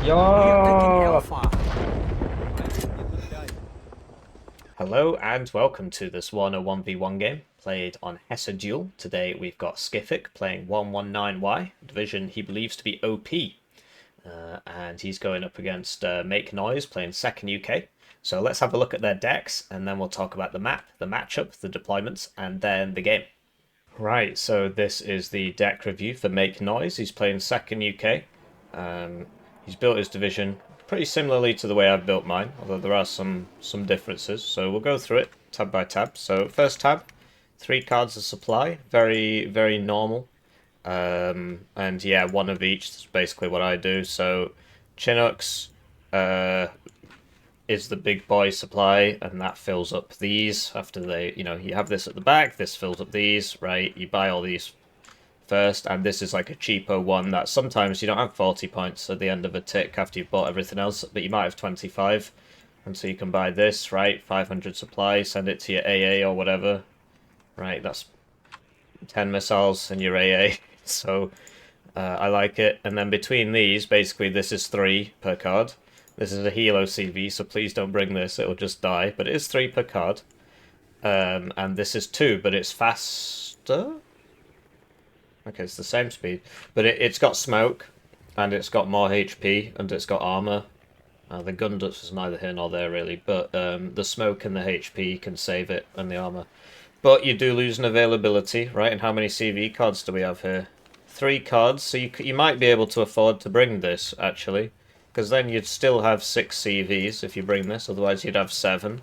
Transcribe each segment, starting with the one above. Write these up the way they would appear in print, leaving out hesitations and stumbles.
We are taking Yo! Alpha. Hello and welcome to this Warno 1v1 game played on Hesse Duel. Today we've got Skiffik playing 119Y, division he believes to be OP. And he's going up against MakeNoise playing second UK. So let's have a look at their decks and then we'll talk about the map, the matchup, the deployments, and then the game. Right, so this is the deck review for MakeNoise. He's playing second UK. He's built his division pretty similarly to the way I've built mine, although there are some differences. So we'll go through it tab by tab. So first tab, 3 cards of supply, very normal. And yeah, one of each is basically what I do. So Chinooks is the big boy supply, and that fills up these after they, you have this at the back, this fills up these, right? You buy all these first, and this is like a cheaper one that sometimes you don't have 40 points at the end of a tick after you've bought everything else, but you might have 25, and so you can buy this, right? 500 supply, send it to your AA or whatever, right? That's 10 missiles and your AA, so I like it. And then between these, basically this is 3 per card. This is a Helo CV, so please don't bring this, it'll just die, but it is 3 per card. And this is 2, but it's faster? Okay, it's the same speed, but it's got smoke, and it's got more HP, and it's got armor. The gun dust is neither here nor there really, but the smoke and the HP can save it, and the armor. But you do lose an availability, right? And how many CV cards do we have here? 3 cards, so you might be able to afford to bring this, actually. Because then you'd still have 6 CVs if you bring this, otherwise you'd have 7.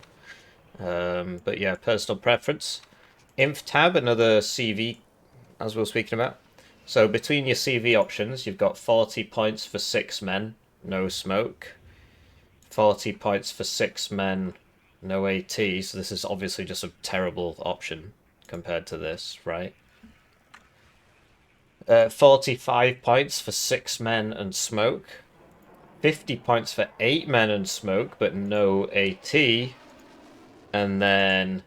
But yeah, personal preference. Inf tab, another CV as we were speaking about. So between your CV options, you've got 40 points for 6 men, no smoke. 40 points for 6 men, no AT. So this is obviously just a terrible option compared to this, right? 45 points for 6 men and smoke. 50 points for 8 men and smoke, but no AT. And then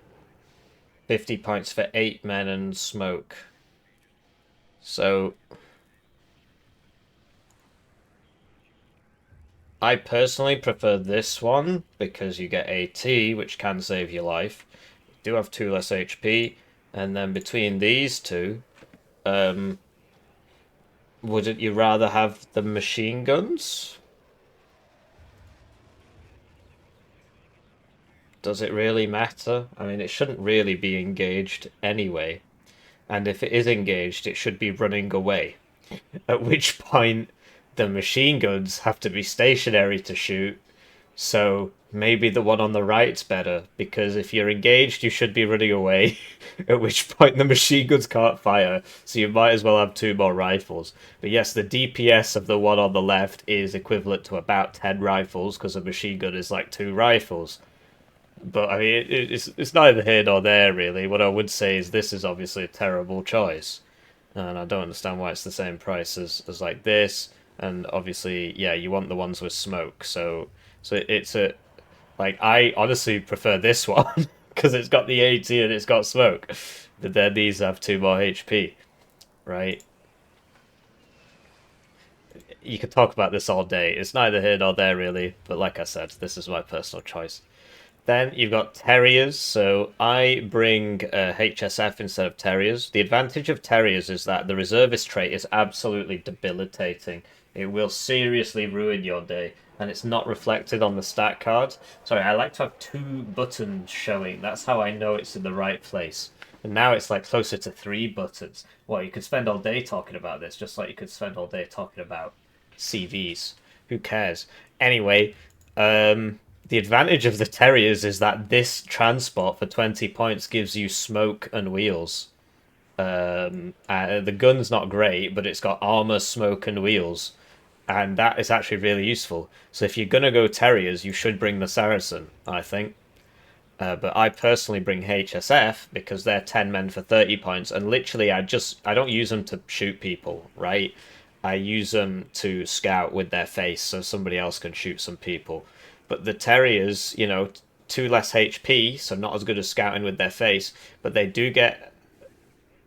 50 points for 8 men and smoke. So I personally prefer this one because you get AT, which can save your life. You do have 2 less HP, and then between these two, wouldn't you rather have the machine guns? Does it really matter? I mean, it shouldn't really be engaged anyway. And if it is engaged, it should be running away. At which point, the machine guns have to be stationary to shoot. So maybe the one on the right's better, because if you're engaged, you should be running away. At which point, the machine guns can't fire, so you might as well have 2 more rifles. But yes, the DPS of the one on the left is equivalent to about 10 rifles, because a machine gun is like 2 rifles. But I mean, it's neither here nor there, really. What I would say is this is obviously a terrible choice. And I don't understand why it's the same price as like this. And obviously, yeah, you want the ones with smoke. So it's a like I honestly prefer this one because it's got the AT and it's got smoke. But then these have 2 more HP, right? You could talk about this all day. It's neither here nor there really. But like I said, this is my personal choice. Then you've got Terriers, so I bring HSF instead of Terriers. The advantage of Terriers is that the reservist trait is absolutely debilitating. It will seriously ruin your day, and it's not reflected on the stat card. Sorry, I like to have 2 buttons showing. That's how I know it's in the right place. And now it's like closer to 3 buttons. Well, you could spend all day talking about this, just like you could spend all day talking about CVs. Who cares? Anyway, the advantage of the Terriers is that this transport for 20 points gives you smoke and wheels. The gun's not great, but it's got armor, smoke, and wheels. And that is actually really useful. So if you're going to go Terriers, you should bring the Saracen, I think. But I personally bring HSF because they're 10 men for 30 points. And literally, I don't use them to shoot people, right? I use them to scout with their face so somebody else can shoot some people. But the Terriers, 2 less HP, so not as good as scouting with their face, but they do get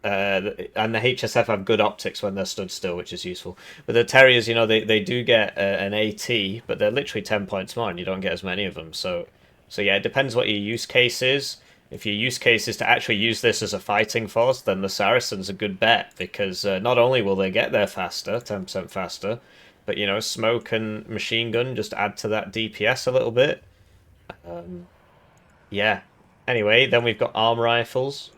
And the HSF have good optics when they're stood still, which is useful. But the Terriers, you know, they do get an AT, but they're literally 10 points more, and you don't get as many of them. So yeah, it depends what your use case is. If your use case is to actually use this as a fighting force, then the Saracen's a good bet, because not only will they get there faster, 10% faster, but, you know, smoke and machine gun just add to that DPS a little bit. Yeah. Anyway, then we've got arm rifles.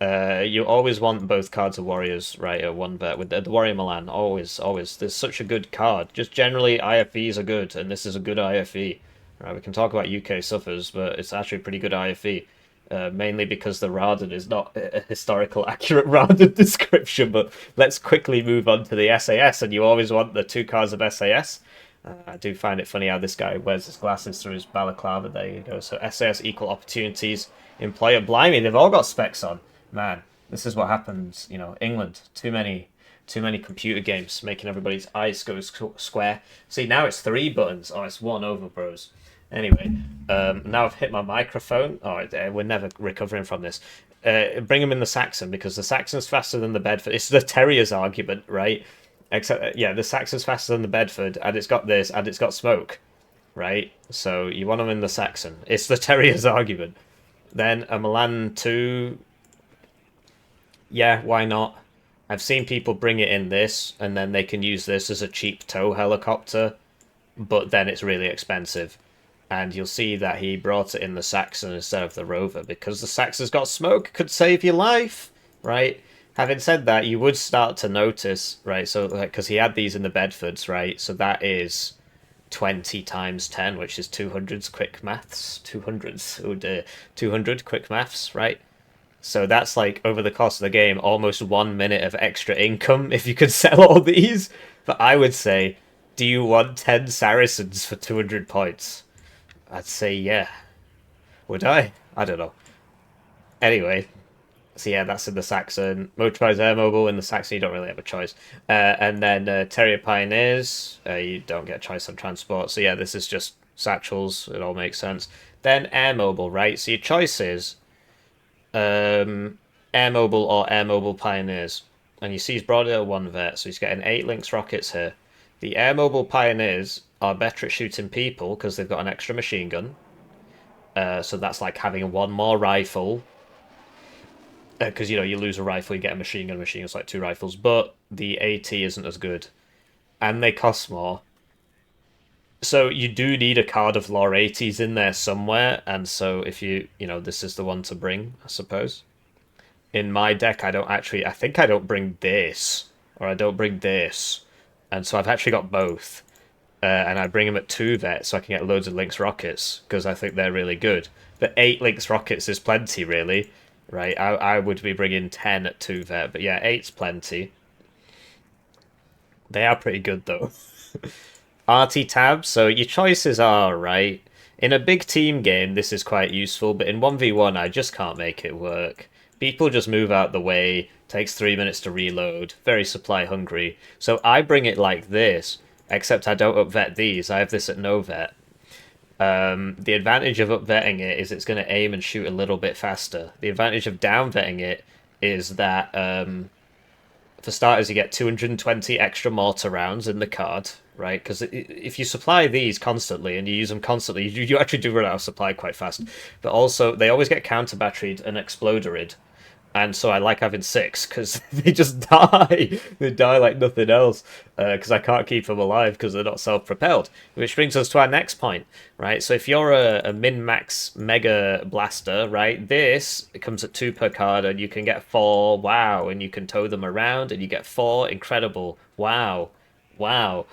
You always want both cards of warriors, right? At one bet with the warrior Milan. Always, always. There's such a good card. Just generally, IFEs are good, and this is a good IFE. Right? We can talk about UK suffers, but it's actually a pretty good IFE. Mainly because the Raden is not a historical accurate Raden description. But let's quickly move on to the SAS, and you always want the two cards of SAS. I do find it funny how this guy wears his glasses through his balaclava. There you go. So SAS equal opportunities. Employer, blimey, they've all got specs on. Man, this is what happens, you know, England. Too many computer games making everybody's eyes go square. See, now it's 3 buttons. Oh, it's 1 over, bros. Anyway, now I've hit my microphone. Oh, we're never recovering from this. Bring them in the Saxon, because the Saxon's faster than the Bedford. It's the Terrier's argument, right? Except, yeah, the Saxon's faster than the Bedford, and it's got this, and it's got smoke, right? So you want them in the Saxon. It's the Terrier's argument. Then a Milan 2... Yeah, why not? I've seen people bring it in this, and then they can use this as a cheap tow helicopter, but then it's really expensive. And you'll see that he brought it in the Saxon instead of the Rover, because the Saxon's got smoke, could save your life, right? Having said that, you would start to notice, right, so, because he had these in the Bedfords, right, so that is 20 times 10, which is 200s quick maths, 200s, oh dear, 200 quick maths, right? So that's like, over the course of the game, almost 1 minute of extra income if you could sell all these. But I would say, do you want 10 Saracens for 200 points? I'd say yeah. Would I? I don't know. Anyway, so yeah, that's in the Saxon. Motorized air mobile in the Saxon, you don't really have a choice. And then Terrier Pioneers, you don't get a choice on transport. So yeah, this is just satchels, it all makes sense. Then air mobile, right? So your choice is air mobile or air mobile Pioneers, and you see he's brought it at 1 vet, so he's getting 8 Lynx rockets here. The air mobile Pioneers are better at shooting people because they've got an extra machine gun, so that's like having 1 more rifle, because you know, you lose a rifle, you get a machine gun. Machine gun's like 2 rifles, but the AT isn't as good, and they cost more. So you do need a card of Lore 80s in there somewhere, and so if you know, this is the one to bring, I suppose. In my deck, I think I don't bring this, or I don't bring this, and so I've actually got both, and I bring them at 2 vet so I can get loads of Lynx rockets, because I think they're really good. But 8 Lynx rockets is plenty, really, right? I would be bringing 10 at 2 vet, but yeah, 8's plenty. They are pretty good, though. RT tab, so your choices are, right, in a big team game this is quite useful, but in 1v1 I just can't make it work. People just move out the way, takes 3 minutes to reload, very supply hungry. So I bring it like this, except I don't up-vet these, I have this at no vet. The advantage of up-vetting it is it's going to aim and shoot a little bit faster. The advantage of down-vetting it is that, for starters, you get 220 extra mortar rounds in the card, right? Because if you supply these constantly and you use them constantly, you actually do run out of supply quite fast. But also, they always get counter-batteried and exploderied. And so I like having 6, because they just die. They die like nothing else, because I can't keep them alive because they're not self-propelled. Which brings us to our next point, right? So if you're a min-max mega blaster, right, this, it comes at 2 per card, and you can get 4, wow, and you can tow them around, and you get 4, incredible, wow, wow.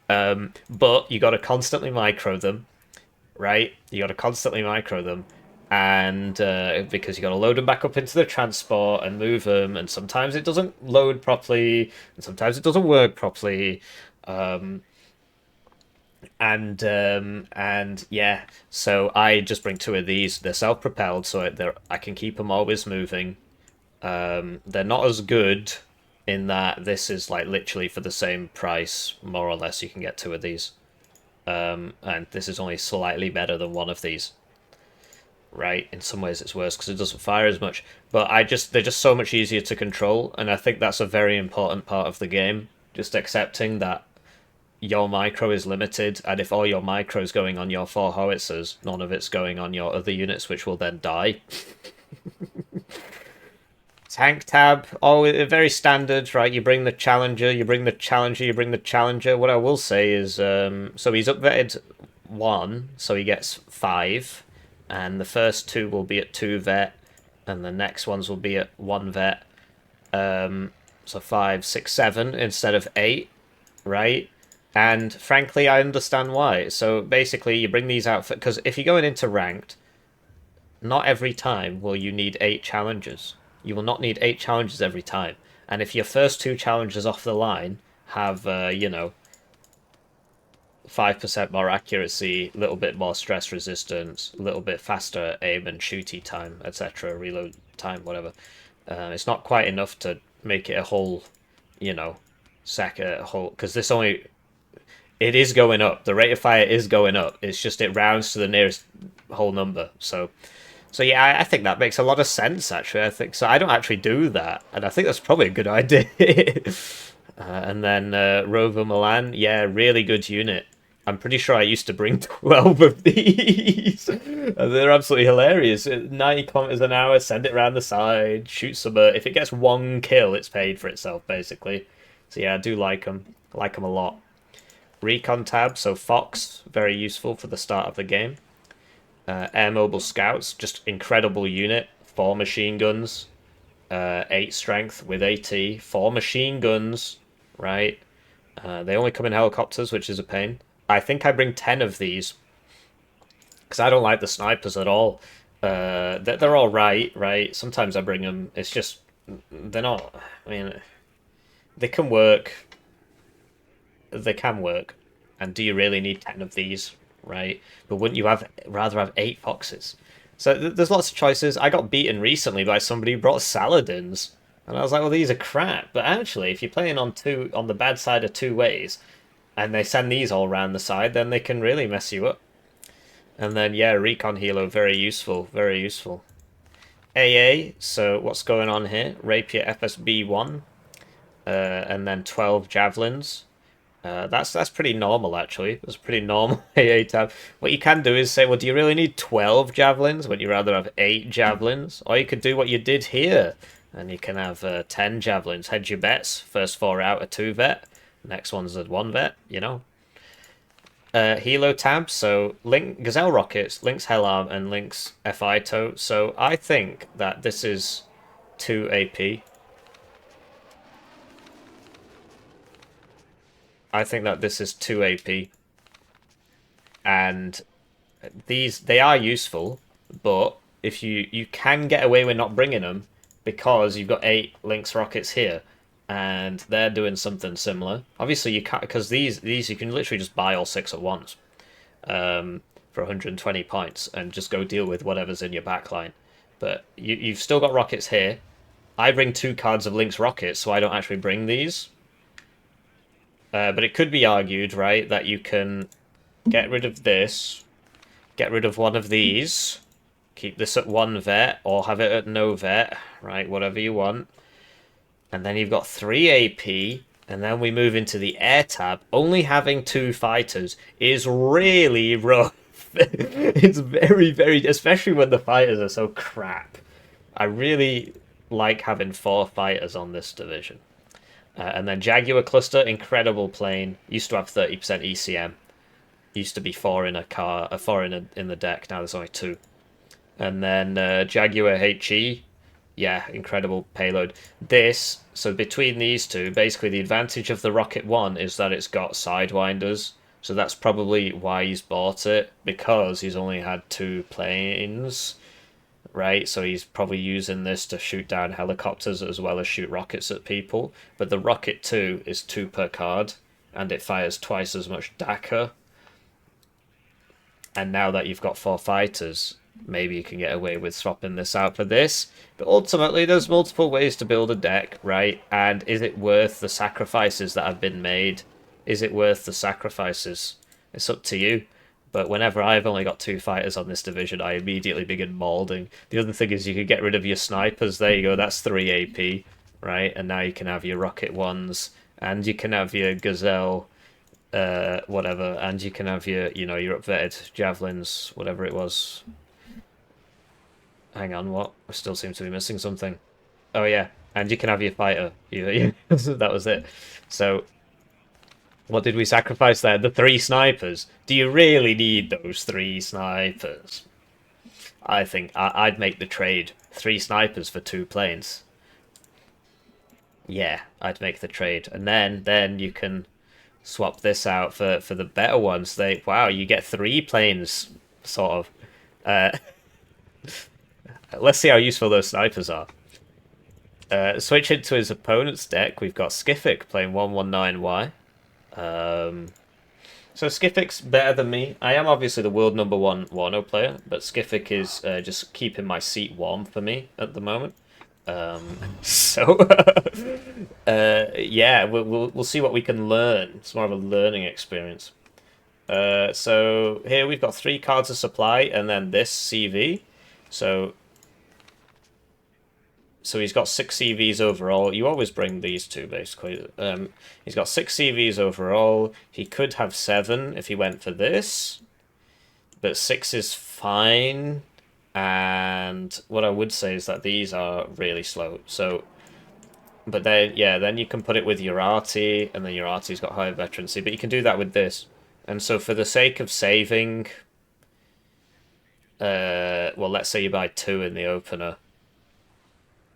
But you got to constantly micro them, right? You got to constantly micro them. And because you got to load them back up into the transport and move them, and sometimes it doesn't load properly, and sometimes it doesn't work properly, and yeah, so I just bring 2 of these. They're self-propelled, so I can keep them always moving. They're not as good in that this is like literally for the same price, more or less. You can get 2 of these, and this is only slightly better than 1 of these. right? In some ways it's worse because it doesn't fire as much. But they're just so much easier to control, and I think that's a very important part of the game. Just accepting that your micro is limited, and if all your micro is going on your 4 howitzers, none of it's going on your other units, which will then die. Tank tab, oh, very standard, right? You bring the Challenger, you bring the Challenger, you bring the Challenger. What I will say is, so he's upvetted 1, so he gets 5, and the first 2 will be at 2 vet, and the next ones will be at 1 vet. So 5, 6, 7 instead of 8, right? And frankly, I understand why. So basically, you bring these out because if you're going into ranked, not every time will you need 8 challenges. You will not need 8 challenges every time. And if your first 2 challenges off the line have, 5% more accuracy, a little bit more stress resistance, a little bit faster aim and shooty time, etc., reload time, whatever, it's not quite enough to make it a whole, because this only... It is going up. The rate of fire is going up. It's just it rounds to the nearest whole number. So yeah, I think that makes a lot of sense, actually. I think so. I don't actually do that, and I think that's probably a good idea. And then Rover Milan, yeah, really good unit. I'm pretty sure I used to bring 12 of these. And they're absolutely hilarious. 90 kilometers an hour, send it around the side, shoot some... if it gets 1 kill, it's paid for itself, basically. So yeah, I do like them. I like them a lot. Recon tab, so Fox, very useful for the start of the game. Air Mobile Scouts, just incredible unit. 4 machine guns, 8 strength with AT, 4 machine guns, right? They only come in helicopters, which is a pain. I think I bring 10 of these, because I don't like the snipers at all. They're all right? Sometimes I bring them, it's just, they're not, I mean, they can work. They can work. And do you really need 10 of these? Right, but wouldn't you rather have 8 foxes? So there's lots of choices. I got beaten recently by somebody who brought Saladins, and I was like, well, these are crap. But actually, if you're playing on the bad side of 2 ways, and they send these all around the side, then they can really mess you up. And then yeah, Recon Helo, very useful, very useful. AA, so what's going on here? Rapier FSB1, and then 12 javelins. That's pretty normal, actually. That's pretty normal AA tab. What you can do is say, well, do you really need 12 javelins? Would you rather have 8 javelins? Or you could do what you did here, and you can have 10 javelins. Hedge your bets. First 4 out are 2 vet. Next one's a 1 vet, Helo tab, so Link Gazelle rockets, Link's Hellarm, and Link's FITO. So I think that this is 2 AP. I think that this is 2 AP, and they are useful, but if you can get away with not bringing them because you've got 8 Lynx rockets here, and they're doing something similar. Obviously, you can't, because these you can literally just buy all 6 at once, for 120 points and just go deal with whatever's in your backline. But you've still got rockets here. I bring 2 cards of Lynx rockets, so I don't actually bring these. But it could be argued, right, that you can get rid of this, get rid of one of these, keep this at 1 vet, or have it at no vet, right, whatever you want. And then you've got 3 AP, and then we move into the air tab. Only having 2 fighters is really rough. It's very, very, especially when the fighters are so crap. I really like having 4 fighters on this division. And then Jaguar cluster, incredible plane. Used to have 30% ECM. Used to be 4 in a car, 4 in the deck. Now there's only 2. And then Jaguar HE, yeah, incredible payload. So between these 2, basically the advantage of the Rocket 1 is that it's got sidewinders. So that's probably why he's bought it, because he's only had 2 planes. Right, so he's probably using this to shoot down helicopters as well as shoot rockets at people. But the Rocket 2 is 2 per card, and it fires twice as much DACA. And now that you've got 4 fighters, maybe you can get away with swapping this out for this. But ultimately, there's multiple ways to build a deck, right? And is it worth the sacrifices that have been made? Is it worth the sacrifices? It's up to you. But whenever I've only got 2 fighters on this division, I immediately begin mauling. The other thing is you can get rid of your snipers. There you go, that's 3 AP, right? And now you can have your rocket ones, and you can have your gazelle, whatever, and you can have your, you know, your upvetted javelins, whatever it was. Hang on, what? I still seem to be missing something. Oh yeah, and you can have your fighter. That was it. So, what did we sacrifice there? The 3 snipers. Do you really need those 3 snipers? I think I'd make the trade. 3 snipers for 2 planes. Yeah, I'd make the trade, and then you can swap this out for the better ones. Wow, you get 3 planes, sort of. Let's see how useful those snipers are. Switch into his opponent's deck. We've got Skiffik playing 119Y. So Skifik's better than me. I am obviously the world #1 Warno player, but Skiffik is just keeping my seat warm for me at the moment. So yeah, we'll see what we can learn. It's more of a learning experience. So here we've got 3 cards of supply, and then this CV. So he's got 6 CVs overall. You always bring these 2, basically. He's got 6 CVs overall. He could have 7 if he went for this. But 6 is fine. And what I would say is that these are really slow. So, but then, yeah, then you can put it with your arty, and then your arty's got higher veterancy. But you can do that with this. And so for the sake of saving... well, let's say you buy 2 in the opener.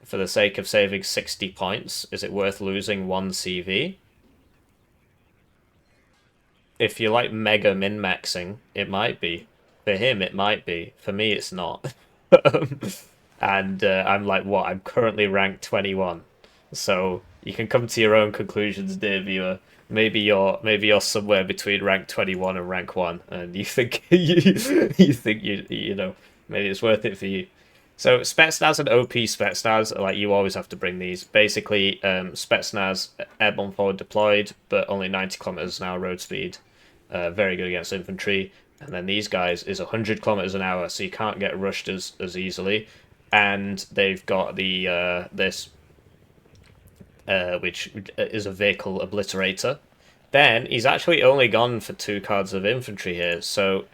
For the sake of saving 60 points, is it worth losing 1 CV? If you like mega min-maxing, it might be. For him, it might be. For me, it's not. And I'm like, what? I'm currently ranked 21. So you can come to your own conclusions, dear viewer. Maybe you're somewhere between rank 21 and rank 1, and you think you know, maybe it's worth it for you. So Spetsnaz and OP Spetsnaz, like, you always have to bring these. Basically, Spetsnaz airborne forward deployed, but only 90 kilometers an hour road speed. Very good against infantry. And then these guys is 100 kilometers an hour, so you can't get rushed as easily. And they've got the this, which is a vehicle obliterator. Then he's actually only gone for 2 cards of infantry here, so.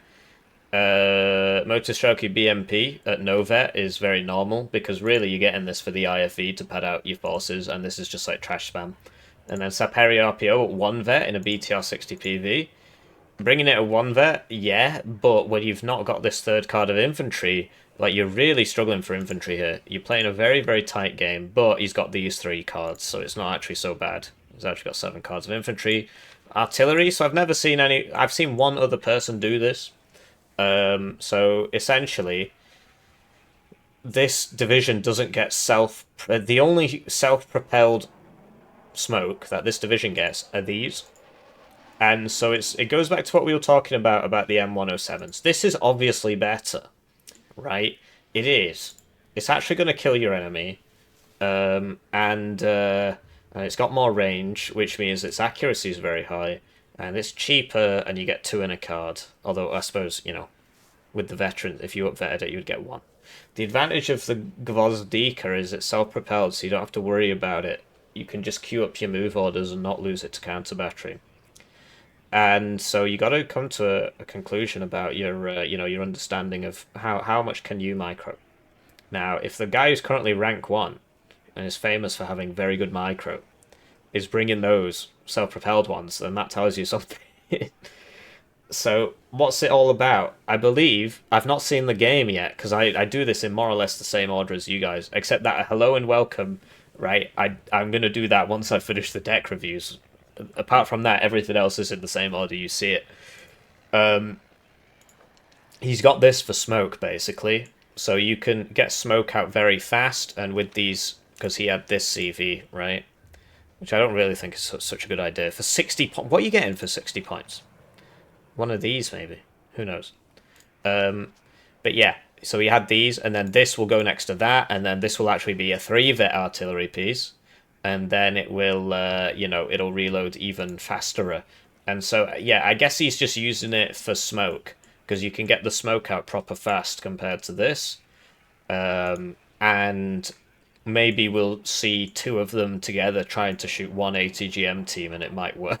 Motostrelki BMP at no vet is very normal, because really you're getting this for the IFE to pad out your forces, and this is just like trash spam. And then Saperi RPO at 1 vet in a BTR 60 PV. Bringing it at 1 vet, yeah, but when you've not got this 3rd card of infantry, like, you're really struggling for infantry here. You're playing a very, very tight game, but he's got these 3 cards, so it's not actually so bad. He's actually got 7 cards of infantry. Artillery, so I've never seen any... I've seen 1 other person do this. So essentially, this division doesn't get the only self-propelled smoke that this division gets are these. And so it goes back to what we were talking about the M107s. This is obviously better, right? It is. It's actually going to kill your enemy. And it's got more range, which means its accuracy is very high. And it's cheaper, and you get 2 in a card. Although, I suppose, you know, with the veteran, if you up-vetted it, you would get 1. The advantage of the Gvozdika is it's self-propelled, so you don't have to worry about it. You can just queue up your move orders and not lose it to counter battery. And so you got to come to a conclusion about your, you know, your understanding of how much can you micro. Now, if the guy who's currently rank 1 and is famous for having very good micro is bringing those self-propelled ones, then that tells you something. So, what's it all about? I believe, I've not seen the game yet, because I do this in more or less the same order as you guys, except that hello and welcome, right? I'm going to do that once I finish the deck reviews. Apart from that, everything else is in the same order you see it. He's got this for smoke, basically. So you can get smoke out very fast, and with these, because he had this CV, right? Which I don't really think is such a good idea. For 60 points, what are you getting for 60 points? One of these, maybe. Who knows? But yeah, so he had these, and then this will go next to that, and then this will actually be a 3-vet artillery piece, and then it will, you know, it'll reload even faster. And so, yeah, I guess he's just using it for smoke. because you can get the smoke out proper fast compared to this. And maybe we'll see two of them together trying to shoot one ATGM team, and it might work.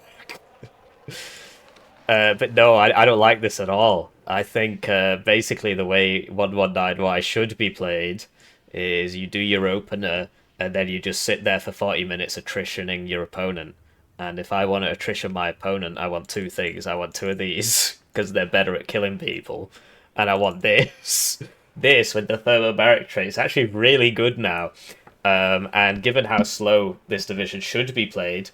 But no, I don't like this at all. I think basically the way 119Y should be played is you do your opener, and then you just sit there for 40 minutes attritioning your opponent. And if I want to attrition my opponent, I want two things. I want two of these, because they're better at killing people. And I want this. This, with the thermobaric trait, is actually really good now. And given how slow this division should be played,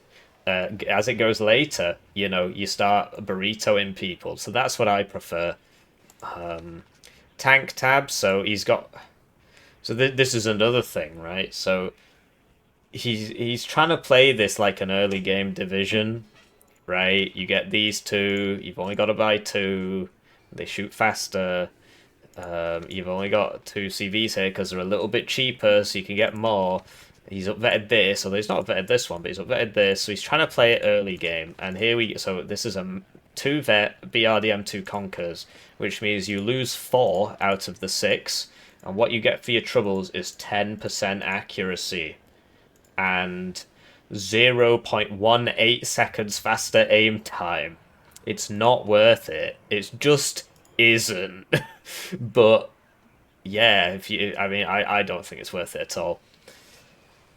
as it goes later, you know, you start burritoing people. So that's what I prefer. Tank tab, so he's got... So this is another thing, right? So he's trying to play this like an early game division, right? You get these two, you've only got to buy two, they shoot faster. You've only got two CVs here because they're a little bit cheaper, so you can get more. He's upvetted this, although he's not upvetted this one, but he's upvetted this, so he's trying to play it early game. And here we... So this is a 2-vet BRDM2 Conquers, which means you lose 4 out of the 6, and what you get for your troubles is 10% accuracy and 0.18 seconds faster aim time. It's not worth it. It just isn't. But yeah, if you... I mean, I don't think it's worth it at all.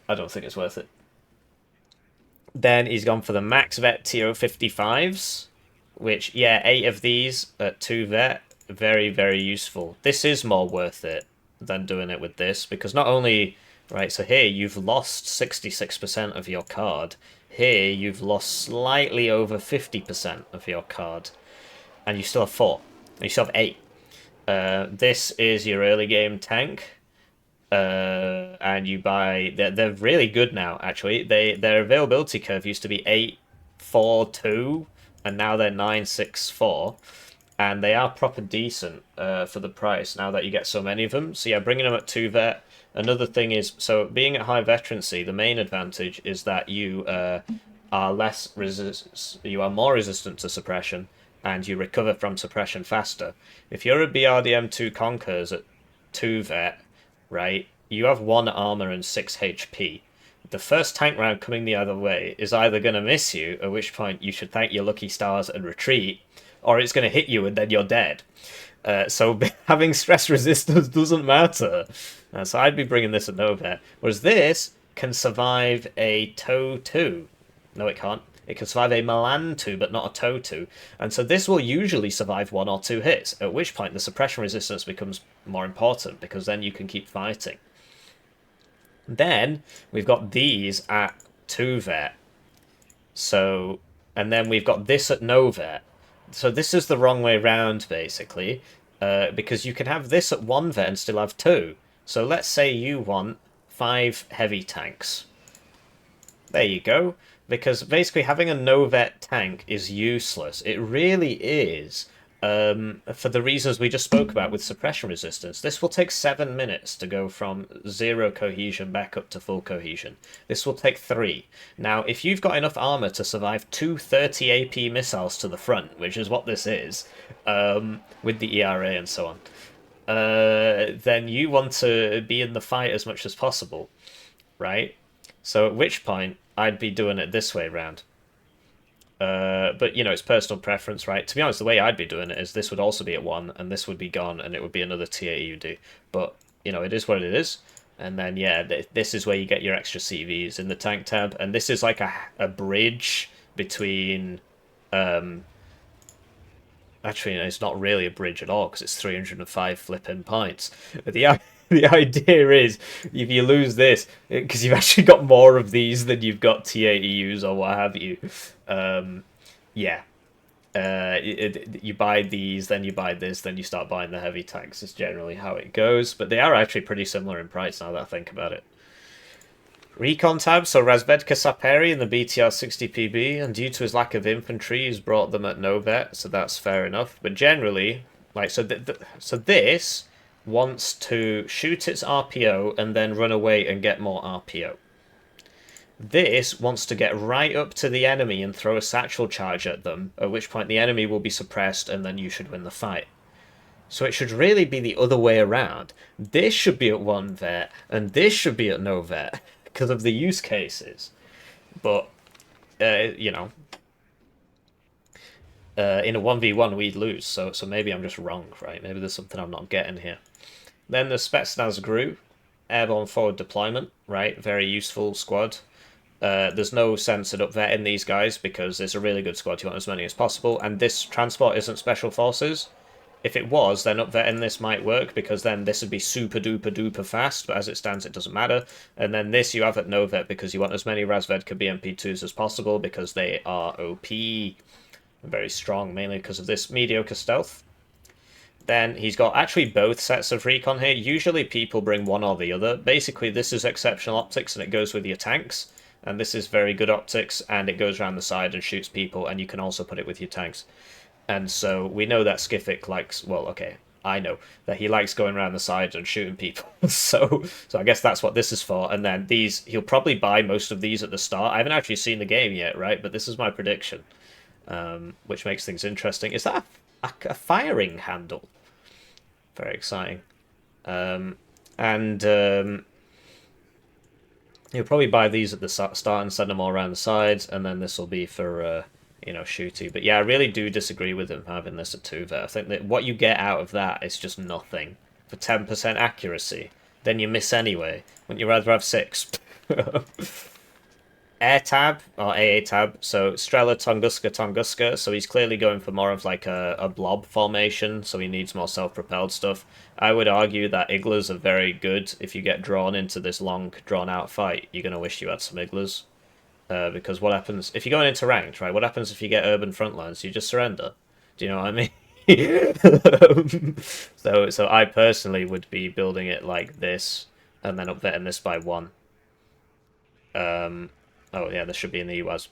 I don't think it's worth it. Then he's gone for the Max Vet TO55s, which, yeah, 8 of these at 2 vet, very, very useful. This is more worth it than doing it with this, because not only... Right, so here you've lost 66% of your card. Here you've lost slightly over 50% of your card. And you still have 4. You still have 8. This is your early game tank. And you buy... They're really good now, actually. Their availability curve used to be 8-4-2, and now they're 9-6-4. And they are proper decent for the price, now that you get so many of them. So yeah, bringing them at 2 vet. Another thing is, so being at high veterancy, the main advantage is that you are more resistant to suppression, and you recover from suppression faster. If you're a BRDM2 Conquers at 2 vet, right, you have 1 armor and 6 HP. The first tank round coming the other way is either going to miss you, at which point you should thank your lucky stars and retreat, or it's going to hit you and then you're dead. So having stress resistance doesn't matter. So I'd be bringing this at no vet. Whereas this can survive a TOW 2. No, it can't. It can survive a Milan 2, but not a TOW 2. And so this will usually survive 1 or 2 hits, at which point the suppression resistance becomes more important, because then you can keep fighting. Then we've got these at 2 vet. So, and then we've got this at no vet. So this is the wrong way round, basically, because you can have this at 1 vet and still have 2. So let's say you want 5 heavy tanks. There you go. Because basically having a no-vet tank is useless. It really is. For the reasons we just spoke about with suppression resistance. This will take 7 minutes to go from 0 cohesion back up to full cohesion. This will take 3. Now, if you've got enough armor to survive 2 30 AP missiles to the front, which is what this is, with the ERA and so on, then you want to be in the fight as much as possible, right? So at which point, I'd be doing it this way round. But, you know, it's personal preference, right? To be honest, the way I'd be doing it is this would also be at 1, and this would be gone, and it would be another TAEUD. But, you know, it is what it is. And then, yeah, this is where you get your extra CVs in the tank tab. And this is like a bridge between... Actually, it's not really a bridge at all, because it's 305 flipping points. But the idea is, if you lose this, because you've actually got more of these than you've got TAEUs or what have you, yeah. You buy these, then you buy this, then you start buying the heavy tanks. It's generally how it goes, but they are actually pretty similar in price now that I think about it. Recon tab, so Razvedka Saperi in the BTR 60PB, and due to his lack of infantry, he's brought them at no vet, so that's fair enough. But generally, like, so this wants to shoot its RPO and then run away and get more RPO. This wants to get right up to the enemy and throw a satchel charge at them, at which point the enemy will be suppressed and then you should win the fight. So it should really be the other way around. This should be at 1 vet, and this should be at no vet, because of the use cases. But, you know, in a 1v1 we'd lose, so maybe I'm just wrong, right? Maybe there's something I'm not getting here. Then the Spetsnaz Gru, airborne forward deployment, right? Very useful squad. There's no sense in upvetting these guys because it's a really good squad. You want as many as possible. And this transport isn't special forces. If it was, then upvetting this might work because then this would be super duper duper fast. But as it stands, it doesn't matter. And then this you have at no vet because you want as many Razvedka BMP2s as possible because they are OP. Very strong, mainly because of this mediocre stealth. Then he's got actually both sets of recon here. Usually people bring one or the other. Basically, this is exceptional optics and it goes with your tanks. And this is very good optics and it goes around the side and shoots people, and you can also put it with your tanks. And so we know that Skiffik likes, well, okay, I know that he likes going around the side and shooting people. so I guess that's what this is for. And then these, he'll probably buy most of these at the start. I haven't actually seen the game yet, right? But this is my prediction, which makes things interesting. Is that a firing handle? Very exciting. You'll probably buy these at the start and send them all around the sides, and then this will be for, you know, shooty. But yeah, I really do disagree with him having this at 2 vet. I think that what you get out of that is just nothing. For 10% accuracy, then you miss anyway. Wouldn't you rather have 6? Air tab, or AA tab, so Strela Tunguska Tunguska, so he's clearly going for more of like a blob formation, so he needs more self-propelled stuff. I would argue that Iglas are very good if you get drawn into this long, drawn-out fight. You're going to wish you had some Iglas. Because what happens, if you're going into ranked, right, what happens if you get urban frontlines? You just surrender. Do you know what I mean? So I personally would be building it like this, and then upvetting this by 1. Oh yeah, this should be in the UAS.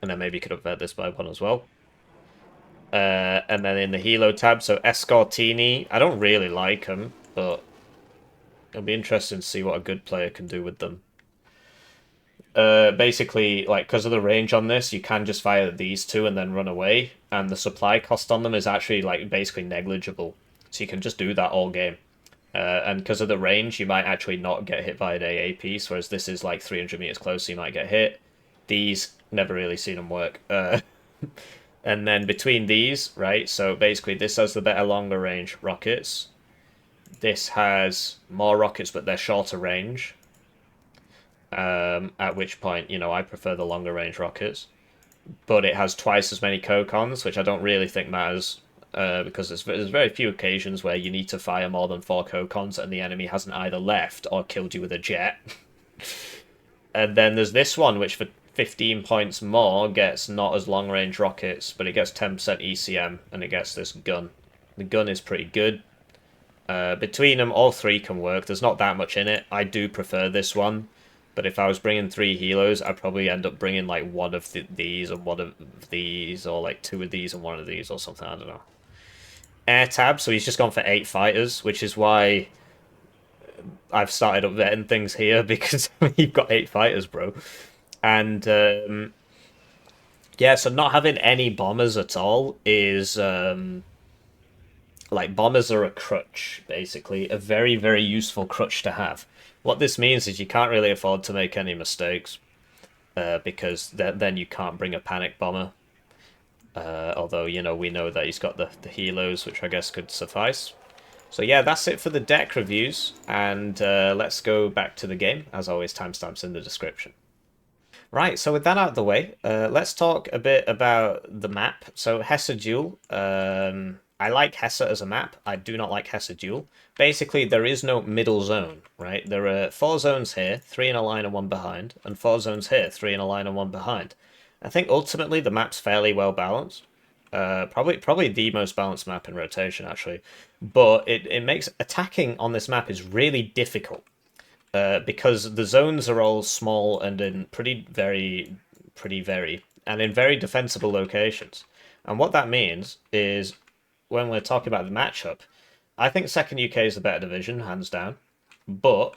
And then maybe you could upvet this by 1 as well. And then in the Helo tab, so Escortini, I don't really like them, but it'll be interesting to see what a good player can do with them. Basically, like, because of the range on this, you can just fire these two and then run away, and the supply cost on them is actually, like, basically negligible. So you can just do that all game. And because of the range, you might actually not get hit by an AA piece, whereas this is like 300 meters close, so you might get hit. These, never really seen them work. And then between these, right, so basically this has the better longer range rockets. This has more rockets, but they're shorter range. At which point, you know, I prefer the longer range rockets. But it has twice as many cocons, which I don't really think matters. Because there's very few occasions where you need to fire more than 4 cocons and the enemy hasn't either left or killed you with a jet. And then there's this one, which for 15 points more gets not as long range rockets, but it gets 10% ECM and it gets this gun. The gun is pretty good. Between them, all 3 can work. There's not that much in it. I do prefer this one. But if I was bringing 3 helos, I'd probably end up bringing like 1 of these and 1 of these, or like 2 of these and 1 of these or something, I don't know. Air tab, so he's just gone for 8 fighters, which is why I've started upvetting things here, because you've got 8 fighters, bro. And yeah, so not having any bombers at all is like, bombers are a crutch, basically, a very, very useful crutch to have. What this means is you can't really afford to make any mistakes, because then you can't bring a panic bomber. Although, you know, we know that he's got the helos, which I guess could suffice. So yeah, that's it for the deck reviews, and let's go back to the game. As always, timestamps in the description. Right, so with that out of the way, let's talk a bit about the map. So Hesse Duel, I like Hesse as a map. I do not like Hesse Duel. Basically, there is no middle zone, right? There are 4 zones here, 3 in a line and 1 behind, and 4 zones here, 3 in a line and 1 behind. I think ultimately the map's fairly well balanced. Probably the most balanced map in rotation, actually. But it makes attacking on this map is really difficult. Because the zones are all small and in and in very defensible locations. And what that means is, when we're talking about the matchup, I think second UK is the better division, hands down. But,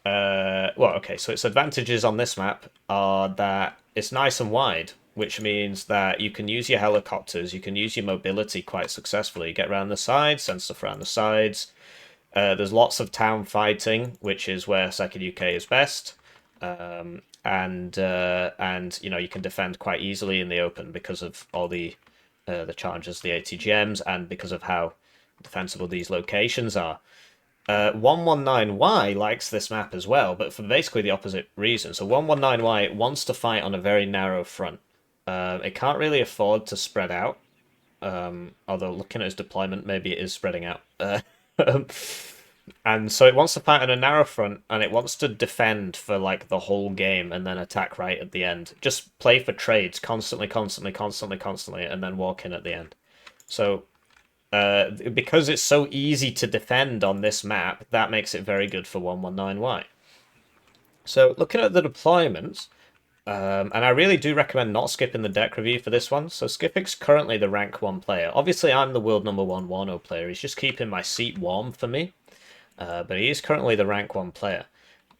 well, okay, so its advantages on this map are that it's nice and wide, which means that you can use your helicopters, you can use your mobility quite successfully. Get around the sides, send stuff around the sides. There's lots of town fighting, which is where Second UK is best. And you know, you can defend quite easily in the open because of all the charges, the ATGMs, and because of how defensible these locations are. 119Y likes this map as well, but for basically the opposite reason. So 119Y wants to fight on a very narrow front. It can't really afford to spread out. Although looking at his deployment, maybe it is spreading out. And so it wants to fight on a narrow front, and it wants to defend for like the whole game and then attack right at the end. Just play for trades constantly, and then walk in at the end. So because it's so easy to defend on this map, that makes it very good for 119Y. So looking at the deployments, and I really do recommend not skipping the deck review for this one. So Skiffik's currently the rank 1 player. Obviously, I'm the world #1 Warno player. He's just keeping my seat warm for me. But he is currently the rank 1 player.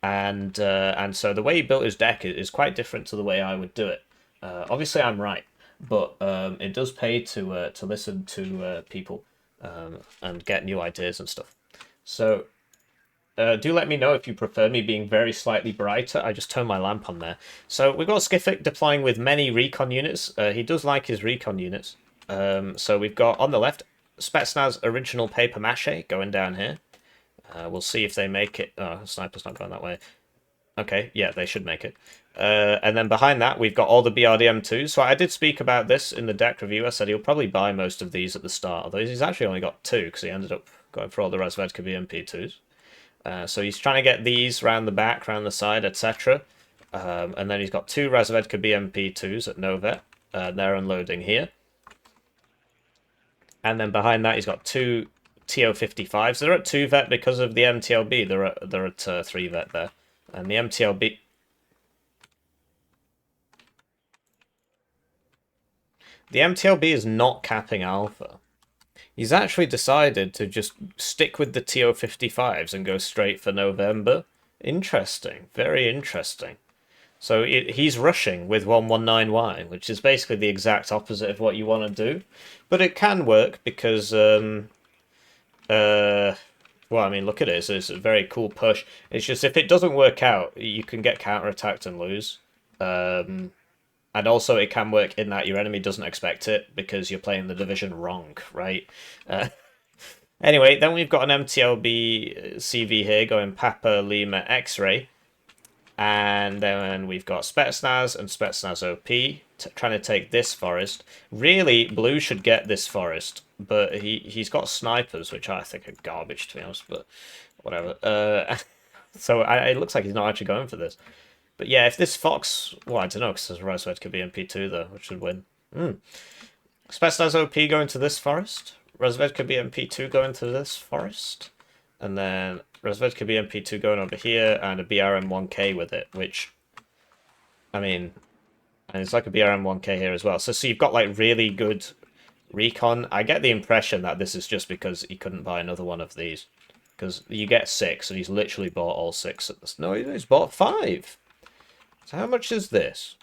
And so the way he built his deck is quite different to the way I would do it. Obviously, I'm right. But it does pay to listen to people and get new ideas and stuff. So do let me know if you prefer me being very slightly brighter. I just turned my lamp on there. So we've got Skiffik deploying with many recon units. He does like his recon units. So we've got on the left Spetsnaz original paper mache going down here. We'll see if they make it. Oh, sniper's not going that way. Okay, yeah, they should make it. And then behind that, we've got all the BRDM2s. So I did speak about this in the deck review. I said he'll probably buy most of these at the start, although he's actually only got 2 because he ended up going for all the Razvedka BMP2s. So he's trying to get these round the back, round the side, etc. And then he's got 2 Razvedka BMP2s at Novet. They're unloading here. And then behind that, he's got 2 TO55s. They're at 2 vet because of the MTLB. They're at 3 vet there. And the MTLB... The MTLB is not capping alpha. He's actually decided to just stick with the TO55s and go straight for November. Interesting. Very interesting. So he's rushing with 119Y, which is basically the exact opposite of what you want to do. But it can work because... well, I mean, look at it. It's a very cool push. It's just if it doesn't work out, you can get counterattacked and lose. And also it can work in that your enemy doesn't expect it because you're playing the division wrong, right? Anyway, then we've got an MTLB CV here going Papa Lima X-Ray. And then we've got Spetsnaz and Spetsnaz OP trying to take this forest. Really, blue should get this forest, but he's got snipers, which I think are garbage, to be honest, but whatever. So it looks like he's not actually going for this. But yeah, if this Fox... Well, I don't know, because Razvedka could be MP2, though, which should win. Spetsnaz OP going to this forest. Razvedka could be MP2 going to this forest. And then Razvedka could be MP2 going over here, and a BRM-1K with it, which... I mean... And it's like a BRM-1K here as well. So you've got, like, really good recon. I get the impression that this is just because he couldn't buy another one of these. Because you get 6, and he's literally bought all 6 at this. No, he's bought 5. So how much is this?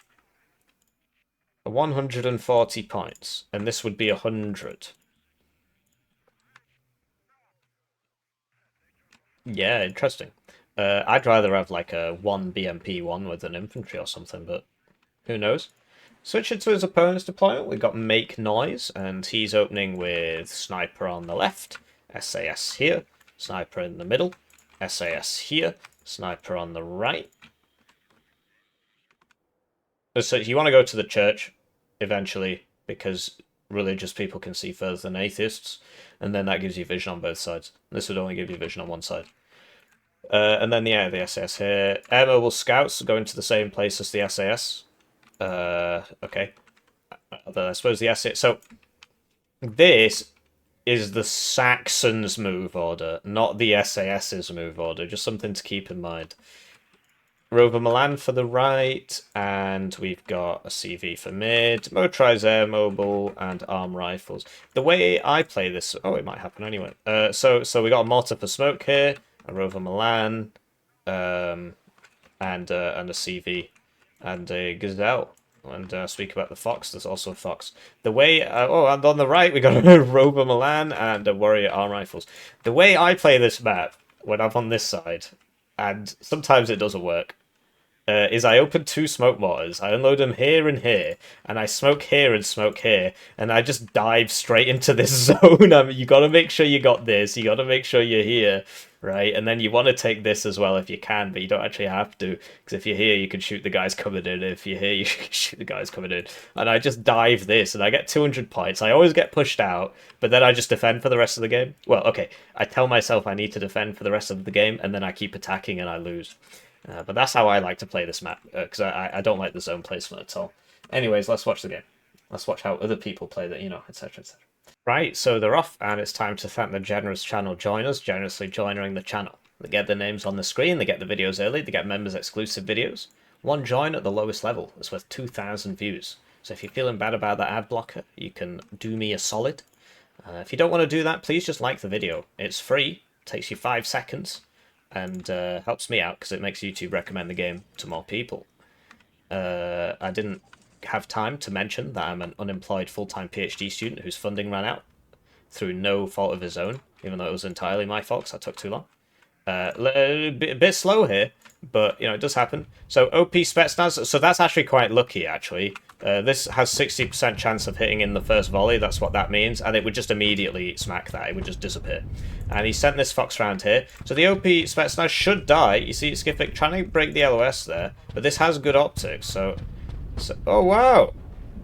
140 points. And this would be 100. Yeah, interesting. I'd rather have like a 1 BMP1 with an infantry or something, but who knows? Switching to his opponent's deployment, we've got MakeNoise, and he's opening with Sniper on the left, SAS here, Sniper in the middle, SAS here, Sniper on the right. So you want to go to the church eventually, because religious people can see further than atheists, and then that gives you vision on both sides. This would only give you vision on one side. And then the SAS here. Air mobile scouts go into the same place as the SAS. Okay. I suppose the SAS... So, this is the Saxons' move order, not the SAS's move order. Just something to keep in mind. Rover Milan for the right, and we've got a CV for mid, motorized air mobile, and arm rifles. The way I play this... Oh, it might happen anyway. So we got a mortar for smoke here, a Rover Milan, and a CV, and a Gazelle. and speak about the Fox. There's also a Fox. The way... oh, and on the right, we got a Rover Milan and a Warrior Arm Rifles. The way I play this map, when I'm on this side, and sometimes it doesn't work, is I open 2 smoke mortars, I unload them here and here, and I smoke here and smoke here, and I just dive straight into this zone. I mean, you got to make sure you got this, you got to make sure you're here, right? And then you want to take this as well if you can, but you don't actually have to, because if you're here, you can shoot the guys coming in. If you're here, you can shoot the guys coming in. And I just dive this, and I get 200 points. I always get pushed out, but then I just defend for the rest of the game. Well, okay, I tell myself I need to defend for the rest of the game, and then I keep attacking and I lose. But that's how I like to play this map, because I don't like the zone placement at all. Anyways, let's watch the game. Let's watch how other people play that, you know, etc, etc. Right, so they're off, and it's time to thank the generous channel joiners, generously joining the channel. They get their names on the screen, they get the videos early, they get members exclusive videos. One join at the lowest level is worth 2,000 views. So if you're feeling bad about that ad blocker, you can do me a solid. If you don't want to do that, please just like the video. It's free, takes you 5 seconds. And helps me out because it makes YouTube recommend the game to more people. I didn't have time to mention that I'm an unemployed full-time PhD student whose funding ran out through no fault of his own, even though it was entirely my fault because I took too long. A bit slow here, but you know it does happen. So OP Spetsnaz, so that's actually quite lucky actually. This has 60% chance of hitting in the first volley, that's what that means, and it would just immediately smack that, it would just disappear. And he sent this Fox round here, so the OP Spetsnaz should die. You see Skiffik trying to break the LOS there, but this has good optics, so... Oh wow!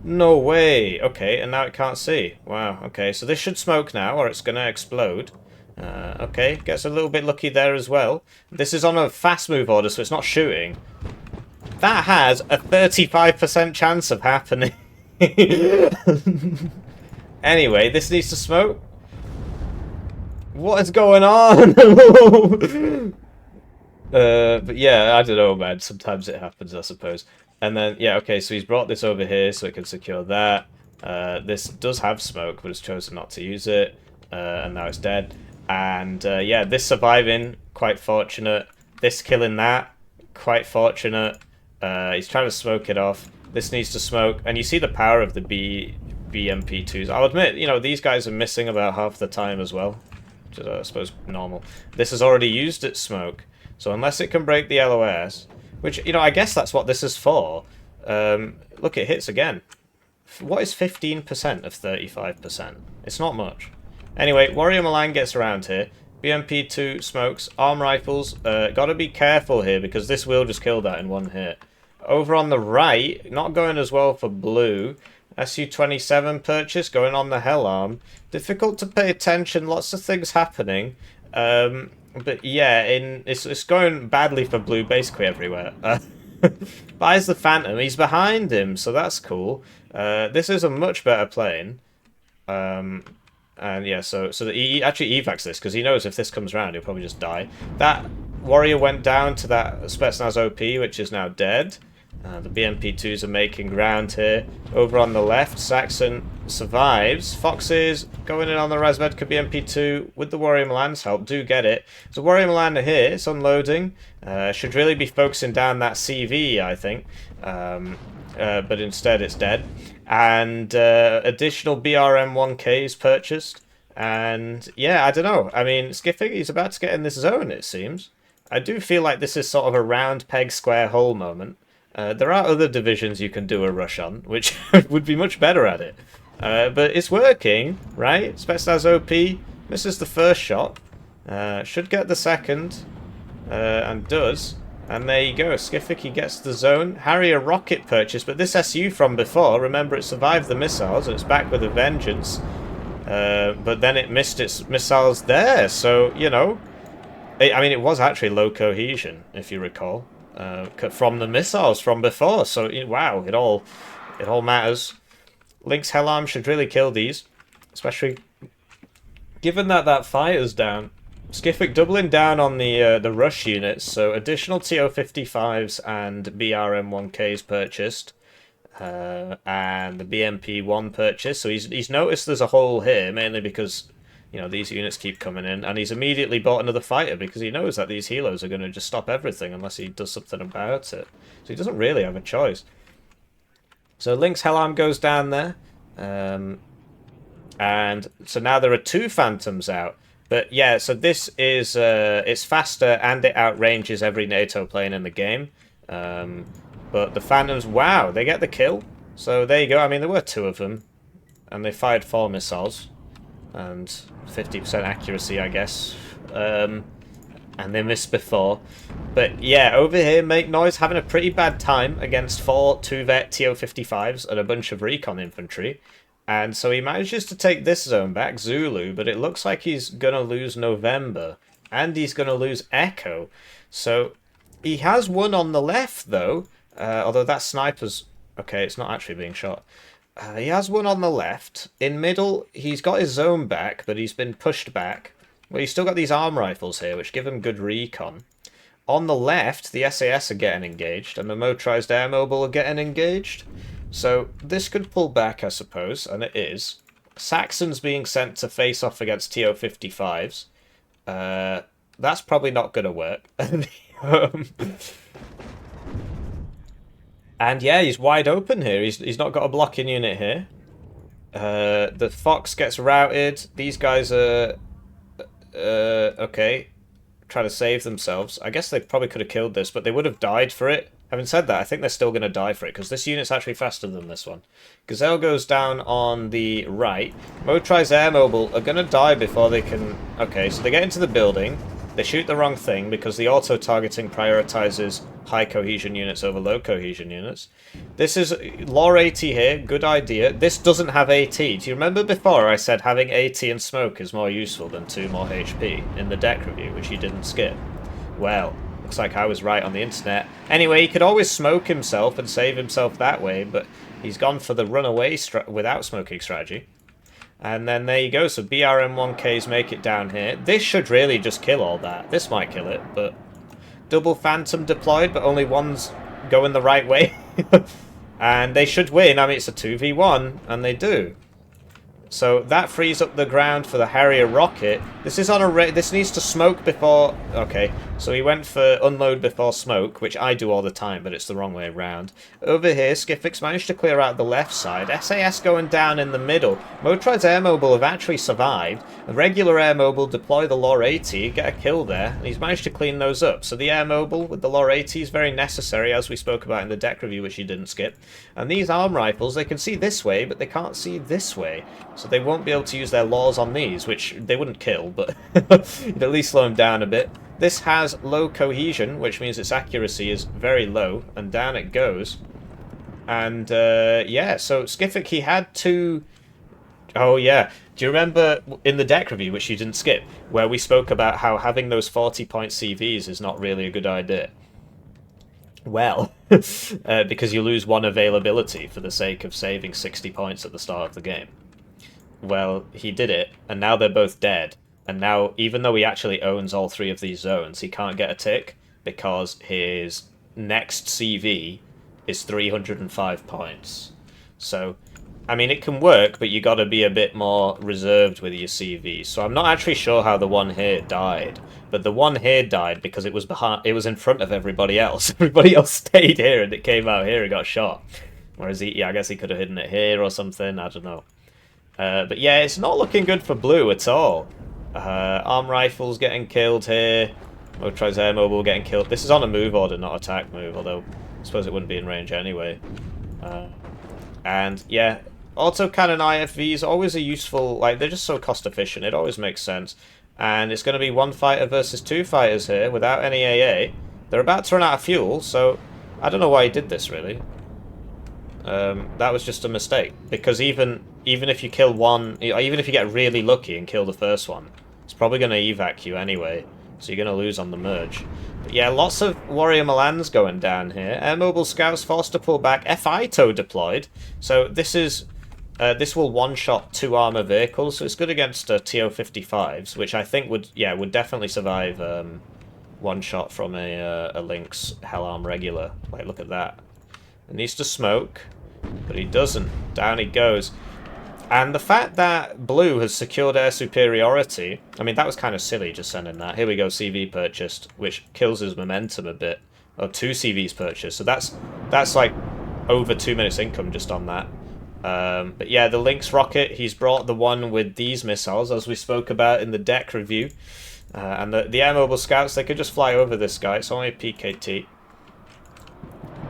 No way! Okay, and now it can't see. Wow, okay, so this should smoke now, or it's gonna explode. Okay, gets a little bit lucky there as well. This is on a fast move order, so it's not shooting. That has a 35% chance of happening. Anyway, this needs to smoke. What is going on? But yeah, I don't know, man. Sometimes it happens, I suppose. And then, yeah, okay, so he's brought this over here so it can secure that. This does have smoke, but it's chosen not to use it. And now it's dead. And yeah, this surviving, quite fortunate. This killing that, quite fortunate. He's trying to smoke it off. This needs to smoke. And you see the power of the BMP2s. I'll admit, you know, these guys are missing about half the time as well. Which is, I suppose, normal. This is already used its smoke. So unless it can break the LOS, which, you know, I guess that's what this is for. Look, it hits again. What is 15% of 35%? It's not much. Anyway, Warrior Milan gets around here. BMP2 smokes. Arm rifles. Gotta be careful here because this will just kill that in one hit. Over on the right, not going as well for blue. SU-27 purchase going on the Hell Arm. Difficult to pay attention. Lots of things happening. But yeah, it's going badly for blue basically everywhere. Buys the Phantom. He's behind him, so that's cool. This is a much better plane. And yeah, so he actually evacs this because he knows if this comes around, he'll probably just die. That warrior went down to that Spetsnaz OP, which is now dead. The BMP2s are making ground here. Over on the left, Saxon survives. Foxes going in on the Razvedka BMP2 with the Warrior Milan's help. Do get it. So Warrior Milan here, it's unloading. Should really be focusing down that CV, I think. But instead it's dead. And additional BRM-1K is purchased. And yeah, I don't know. I mean, Skiffik, he's about to get in this zone, it seems. I do feel like this is sort of a round peg square hole moment. There are other divisions you can do a rush on, which would be much better at it. But it's working, right? Spetsnaz OP misses the first shot. Should get the second. And does. And there you go. Skiffik, he gets the zone. Harrier rocket purchase, but this SU from before, remember it survived the missiles and it's back with a vengeance. But then it missed its missiles there, so, you know. I mean, it was actually low cohesion, if you recall. From the missiles from before, so wow, it all matters. Link's Hell Arm should really kill these, especially given that that fighter's down. Skiffik doubling down on the rush units, so additional TO-55s and BRM-1Ks purchased, and the BMP-1 purchased. So he's noticed there's a hole here, mainly because, you know, these units keep coming in, and he's immediately bought another fighter because he knows that these helos are going to just stop everything unless he does something about it. So he doesn't really have a choice. So Lynx Hellam goes down there. And so now there are 2 Phantoms out. But yeah, so this is it's faster and it outranges every NATO plane in the game. But the Phantoms, wow, they get the kill. So there you go. I mean, there were 2 of them, and they fired 4 missiles, and 50% accuracy, I guess. And they missed before. But yeah, over here, MakeNoise having a pretty bad time against 4 2-vet TO-55s and a bunch of recon infantry. And so he manages to take this zone back, Zulu, but it looks like he's going to lose November. And he's going to lose Echo. So he has one on the left, though. Although that sniper's... Okay, it's not actually being shot. He has one on the left. In middle, he's got his zone back, but he's been pushed back. Well, he's still got these arm rifles here, which give him good recon. On the left, the SAS are getting engaged, and the motorized air mobile are getting engaged. So this could pull back, I suppose, and it is. Saxon's being sent to face off against TO-55s. That's probably not going to work. And yeah, he's wide open here. He's not got a blocking unit here. The Fox gets routed. These guys are... okay. Trying to save themselves. I guess they probably could have killed this, but they would have died for it. Having said that, I think they're still going to die for it, because this unit's actually faster than this one. Gazelle goes down on the right. Motorized Air Mobile are going to die before they can... Okay, so they get into the building. They shoot the wrong thing, because the auto-targeting prioritizes high cohesion units over low cohesion units. This is Lore AT here, good idea. This doesn't have AT. Do you remember before I said having AT and smoke is more useful than 2 more HP in the deck review, which you didn't skip? Well, looks like I was right on the internet. Anyway, he could always smoke himself and save himself that way, but he's gone for the runaway without smoking strategy. And then there you go, so BRM1Ks make it down here. This should really just kill all that. This might kill it, but... Double Phantom deployed, but only one's going the right way. And they should win. I mean, it's a 2v1, and they do. So that frees up the ground for the Harrier rocket. This is on a this needs to smoke before... Okay, so he went for unload before smoke, which I do all the time, but it's the wrong way around. Over here, Skiffix managed to clear out the left side. SAS going down in the middle. Motorized Air Mobile have actually survived. A regular Air Mobile deploy the Lore AT, get a kill there, and he's managed to clean those up. So the Air Mobile with the Lore AT is very necessary, as we spoke about in the deck review, which you didn't skip. And these arm rifles, they can see this way, but they can't see this way. So they won't be able to use their laws on these, which they wouldn't kill, but it'd at least slow them down a bit. This has low cohesion, which means its accuracy is very low, and down it goes. And, yeah, so Skiffik, he had 2... Oh, yeah. Do you remember in the deck review, which you didn't skip, where we spoke about how having those 40-point CVs is not really a good idea? Well, because you lose 1 availability for the sake of saving 60 points at the start of the game. Well, he did it, and now they're both dead. And now, even though he actually owns all 3 of these zones, he can't get a tick because his next CV is 305 points. So, I mean, it can work, but you got to be a bit more reserved with your CV. So I'm not actually sure how the one here died, but the one here died because it was behind. It was in front of everybody else. Everybody else stayed here, and it came out here and got shot. Whereas he, yeah, I guess he could have hidden it here or something. I don't know. But yeah, it's not looking good for blue at all. Arm rifles getting killed here. Motorized Air Mobile getting killed. This is on a move order, not attack move, although I suppose it wouldn't be in range anyway. And yeah, autocannon IFVs always a useful, like, they're just so cost efficient, it always makes sense. And it's going to be 1 fighter versus 2 fighters here without any AA. They're about to run out of fuel, so I don't know why he did this really. That was just a mistake, because even if you kill one, even if you get really lucky and kill the first one, it's probably going to evac you anyway, so you're going to lose on the merge. But yeah, lots of Warrior Milans going down here. Air Mobile Scouts forced to pull back. FITO deployed, so this is this will one-shot 2 armor vehicles, so it's good against TO-55s, which I think would definitely survive one shot from a Lynx Hellam regular. Like, look at that. It needs to smoke, but he doesn't. Down he goes. And the fact that blue has secured air superiority, I mean, that was kind of silly just sending that. Here we go, CV purchased, which kills his momentum a bit. Or 2 CVs purchased. So that's like over 2 minutes income just on that. But yeah, the Lynx rocket, he's brought the one with these missiles, as we spoke about in the deck review. And the air mobile scouts, they could just fly over this guy. It's only a PKT.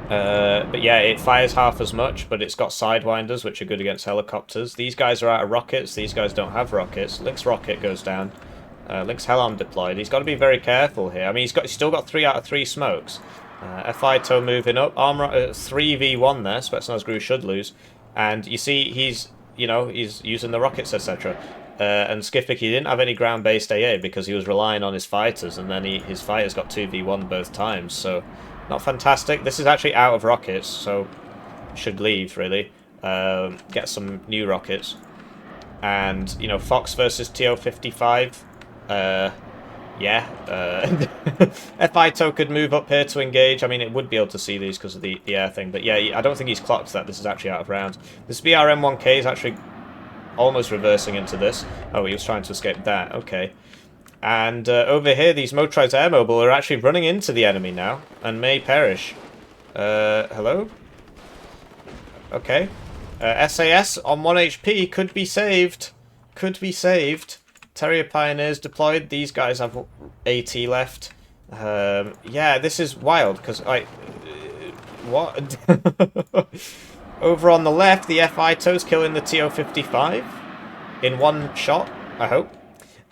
But yeah, it fires half as much, but it's got sidewinders, which are good against helicopters. These guys are out of rockets. These guys don't have rockets. Lynx rocket goes down. Lynx Helm deployed. He's got to be very careful here. I mean, he's still got 3 out of 3 smokes. FITO moving up. Armor 3v1 there. Spetsnaz Gru should lose. And you see, he's using the rockets, etc. And Skiffik, he didn't have any ground-based AA because he was relying on his fighters, and then his fighters got 2v1 both times. So, not fantastic. This is actually out of rockets, so should leave really. Get some new rockets. And Fox versus TO-55. Yeah, FITO could move up here to engage. I mean, it would be able to see these because of the air thing. But yeah, I don't think he's clocked that this is actually out of rounds. This BRM-1K is actually almost reversing into this. Oh, he was trying to escape that. Okay. And over here, these motorized air mobile are actually running into the enemy now and may perish. Hello? Okay. SAS on 1 HP could be saved. Could be saved. Terrier Pioneers deployed. These guys have AT left. Yeah, this is wild, because what? Over on the left, the FITO's killing the TO-55 in one shot, I hope.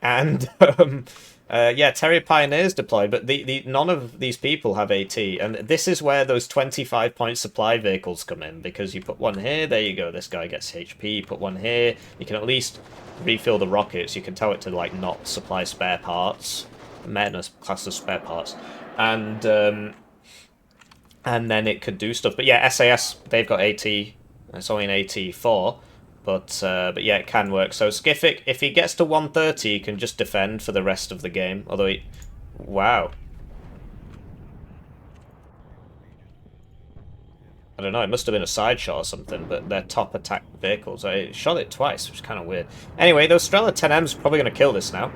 And, yeah, Terrier Pioneers deployed, but none of these people have AT. And this is where those 25-point supply vehicles come in, because you put one here, there you go, this guy gets HP. You put one here, you can at least refill the rockets. You can tell it to like not supply spare parts, madness class of spare parts, and then it could do stuff. But yeah, SAS, they've got AT. It's only an AT4, but yeah, it can work. So Skiffik, if he gets to 130, he can just defend for the rest of the game. Although wow. I don't know, it must have been a side shot or something, but they're top attack vehicles. I shot it twice, which is kind of weird. Anyway, those Strela 10M's are probably going to kill this now.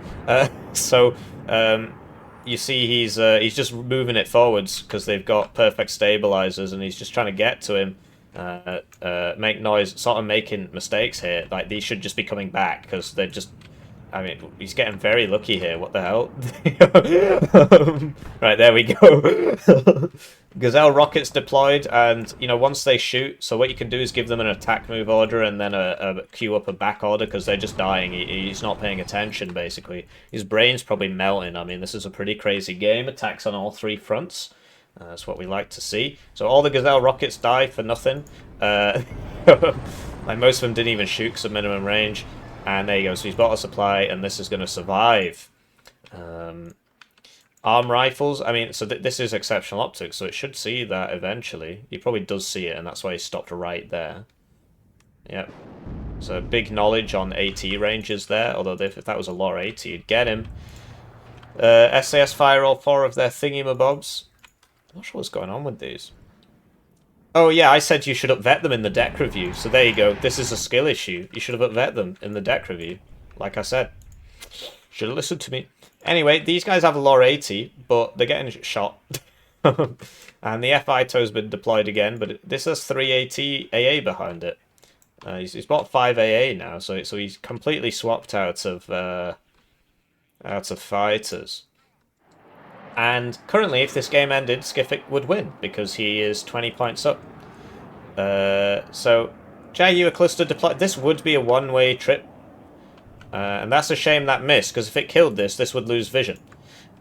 You see he's just moving it forwards because they've got perfect stabilizers, and he's just trying to get to him. MakeNoise, sort of making mistakes here. Like, these should just be coming back because they're just... I mean, he's getting very lucky here. What the hell? Right, there we go. Gazelle rockets deployed, and once they shoot, so what you can do is give them an attack move order and then a queue up a back order because they're just dying. He's not paying attention, basically. His brain's probably melting. I mean, this is a pretty crazy game. Attacks on all 3 fronts. That's what we like to see. So all the Gazelle rockets die for nothing. Like most of them didn't even shoot because of minimum range. And there you go, so he's bought a supply, and this is going to survive. Arm rifles, I mean, so this is exceptional optics, so it should see that eventually. He probably does see it, and that's why he stopped right there. Yep. So big knowledge on AT ranges there, although if that was a lore AT, you'd get him. SAS fire all 4 of their thingy-mabobs. I'm not sure what's going on with these. Oh yeah, I said you should upvet them in the deck review, so there you go. This is a skill issue. You should have upvet them in the deck review, like I said. Should have listened to me. Anyway, these guys have a lore 80, but they're getting shot. And the FITO's been deployed again, but this has 380 AA behind it. He's bought 5 AA now, so he's completely swapped out of fighters. And currently, if this game ended, Skiffik would win, because he is 20 points up. So, Jaguar cluster deployed. This would be a one-way trip. And that's a shame that missed, because if it killed this would lose vision.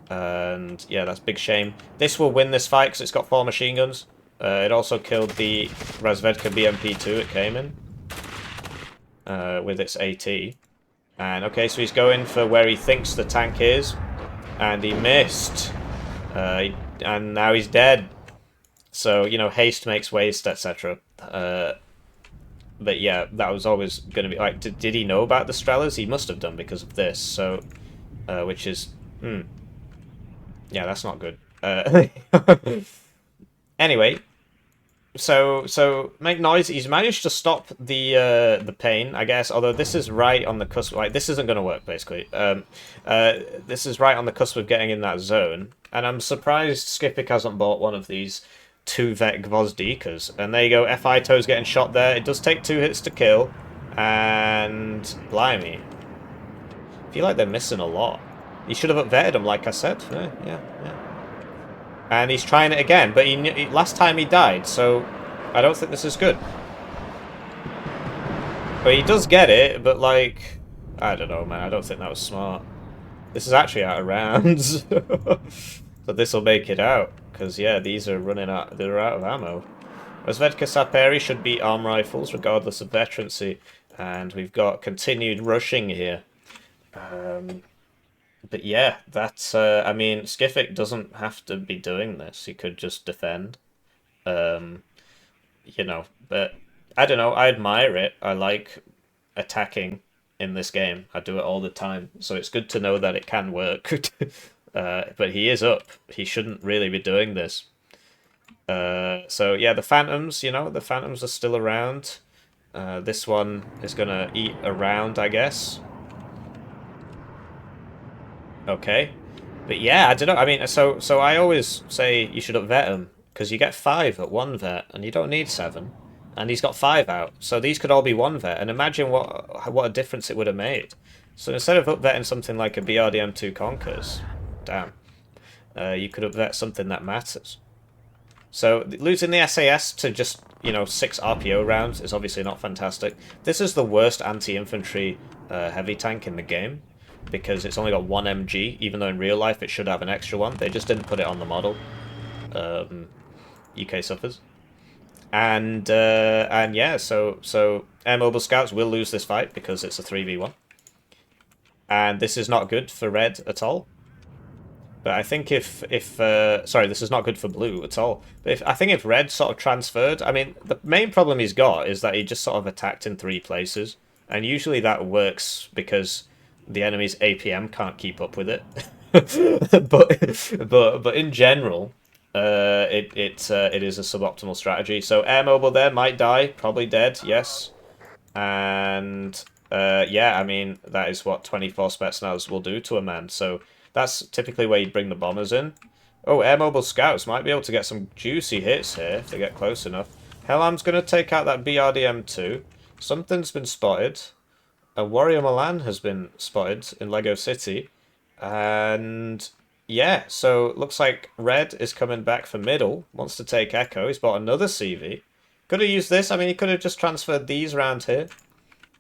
And yeah, that's a big shame. This will win this fight, because it's got 4 machine guns. It also killed the Razvedka BMP-2 it came in. With its AT. And okay, so he's going for where he thinks the tank is. And he missed. And now he's dead. So, haste makes waste, etc. But yeah, that was always going to be... Like, did he know about the Strelas? He must have done because of this. So, which is... Yeah, that's not good. Anyway, so MakeNoise, he's managed to stop the pain, I guess. Although this is right on the cusp. Like, this isn't going to work, basically. This is right on the cusp of getting in that zone. And I'm surprised Skiffik hasn't bought one of these 2 vet Gvozdikas. And there you go, F.I.To's getting shot there. It does take 2 hits to kill. And blimey. I feel like they're missing a lot. He should have upvetted him, like I said. Yeah. And he's trying it again, but last time he died, so I don't think this is good. But he does get it, but like, I don't know, man. I don't think that was smart. This is actually out of rounds. So this will make it out, because yeah, these are running out. They're out of ammo. Rozvedka Saperi should be arm rifles, regardless of veterancy, and we've got continued rushing here. But yeah, that's, I mean, Skiffik doesn't have to be doing this. He could just defend. You know, but I don't know. I admire it. I like attacking in this game. I do it all the time. So it's good to know that it can work. But he is up. He shouldn't really be doing this. So yeah, the Phantoms, you know, the Phantoms are still around. This one is going to eat around, I guess. Okay. But yeah, I don't know. I mean, so I always say you should upvet him, because you get 5 at 1 vet, and you don't need 7. And he's got 5 out. So these could all be 1 vet, and imagine what a difference it would have made. So instead of upvetting something like a BRDM2 Conquers, damn, you could upvet something that matters. So losing the SAS to just, you know, 6 RPO rounds is obviously not fantastic. This is the worst anti-infantry heavy tank in the game, because it's only got 1 MG, even though in real life it should have an extra one. They just didn't put it on the model. UK suffers. And yeah, so Air Mobile Scouts will lose this fight because it's a 3v1. And this is not good for red at all. But I think sorry, this is not good for blue at all. But I think if red sort of transferred, I mean, the main problem he's got is that he just sort of attacked in 3 places. And usually that works because the enemy's APM can't keep up with it. but in general, it is a suboptimal strategy. So Air Mobile there might die, probably dead, yes. And yeah, I mean, that is what 24 Spetsnaz will do to a man. So that's typically where you'd bring the bombers in. Oh, Air Mobile Scouts might be able to get some juicy hits here if they get close enough. Hellam's going to take out that BRDM2. Something's been spotted. A Warrior Milan has been spotted in Lego City. And yeah, so looks like red is coming back for middle. Wants to take Echo. He's bought another CV. Could have used this. I mean, he could have just transferred these around here.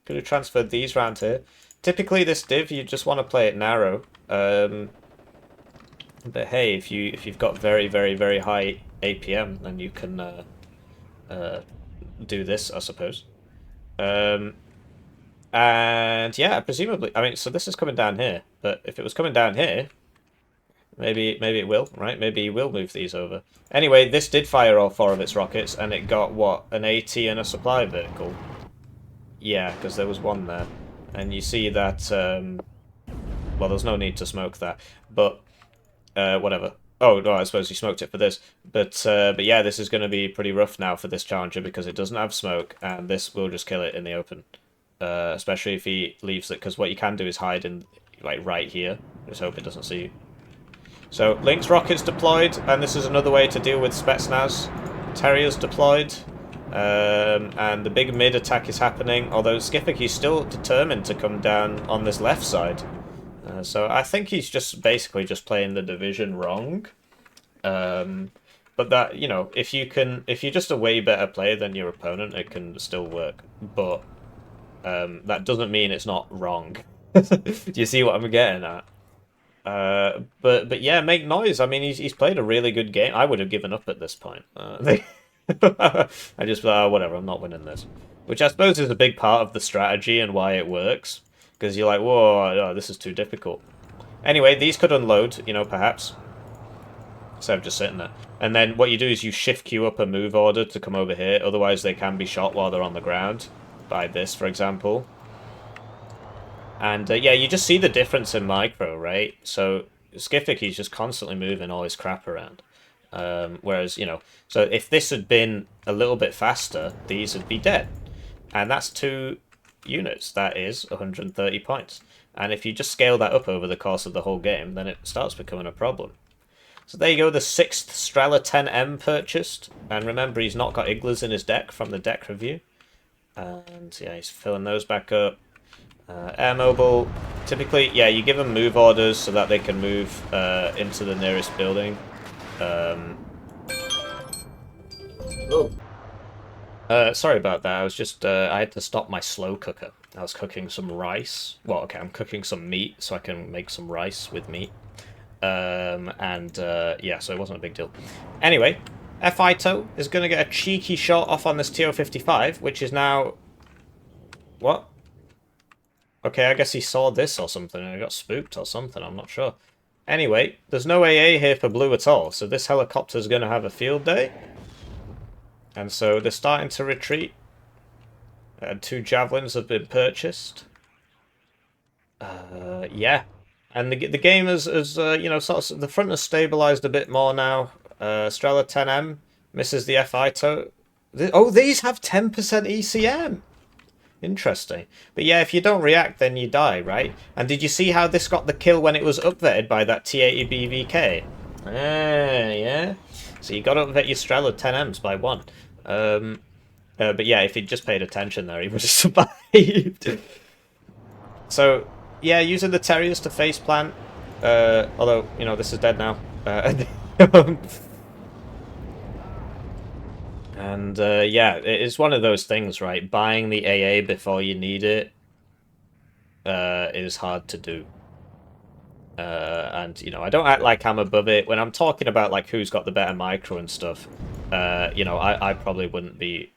Could have transferred these around here. Typically, this div, you just want to play it narrow. But hey, if you've got very, very, very high APM, then you can do this, I suppose. And yeah, presumably, I mean, so this is coming down here. But if it was coming down here, maybe it will, right? Maybe he will move these over. Anyway, this did fire all 4 of its rockets, and it got, what, an AT and a supply vehicle? Yeah, because there was one there. And you see that, well, there's no need to smoke that, but whatever. Oh, no, I suppose he smoked it for this. But yeah, this is going to be pretty rough now for this Challenger, because it doesn't have smoke, and this will just kill it in the open. Especially if he leaves it, because what you can do is hide in, like, right here. Just hope it doesn't see you. So, Lynx rockets deployed, and this is another way to deal with Spetsnaz. Terriers deployed, and the big mid attack is happening, although Skiffik is still determined to come down on this left side. So I think he's just basically just playing the division wrong. But that, you know, if you're just a way better player than your opponent, it can still work. But that doesn't mean it's not wrong. Do you see what I'm getting at? But yeah, MakeNoise. I mean, he's played a really good game. I would have given up at this point. I just thought, oh, whatever, I'm not winning this. Which I suppose is a big part of the strategy and why it works. Because you're like, whoa, oh, this is too difficult. Anyway, these could unload, you know, perhaps. Instead of just sitting there. And then what you do is you shift queue up a move order to come over here. Otherwise, they can be shot while they're on the ground. By this, for example. And yeah, you just see the difference in micro, right? So Skiffik, he's just constantly moving all his crap around. Whereas, you know, so if this had been a little bit faster, these would be dead. And that's 2 units. That is 130 points. And if you just scale that up over the course of the whole game, then it starts becoming a problem. So there you go, the 6th Strela 10M purchased. And remember, he's not got Iglas in his deck from the deck review. And yeah, he's filling those back up. Air mobile, typically, yeah, you give them move orders so that they can move into the nearest building. Sorry about that, I was just, I had to stop my slow cooker. I was cooking some rice. Well, okay, I'm cooking some meat so I can make some rice with meat. Yeah, so it wasn't a big deal. Anyway, Fito is going to get a cheeky shot off on this TO-55, which is now... What? Okay, I guess he saw this or something and he got spooked or something, I'm not sure. Anyway, there's no AA here for blue at all, so this helicopter's going to have a field day. And so they're starting to retreat. 2 javelins have been purchased. Yeah. And the game has you know, sort of, the front has stabilized a bit more now. Strela 10M misses the Fito. Oh, these have 10% ECM. Interesting. But yeah, if you don't react, then you die, right? And did you see how this got the kill when it was upvetted by that T80 BVK? Yeah. So you got to upvet your Strela 10Ms by 1. But yeah, if he'd just paid attention there, he would have survived. So, yeah, using the Terriers to face plant. Although, you know, this is dead now. And yeah, it's one of those things, right? Buying the AA before you need it is hard to do. And, you know, I don't act like I'm above it. When I'm talking about, like, who's got the better micro and stuff, you know, I probably wouldn't be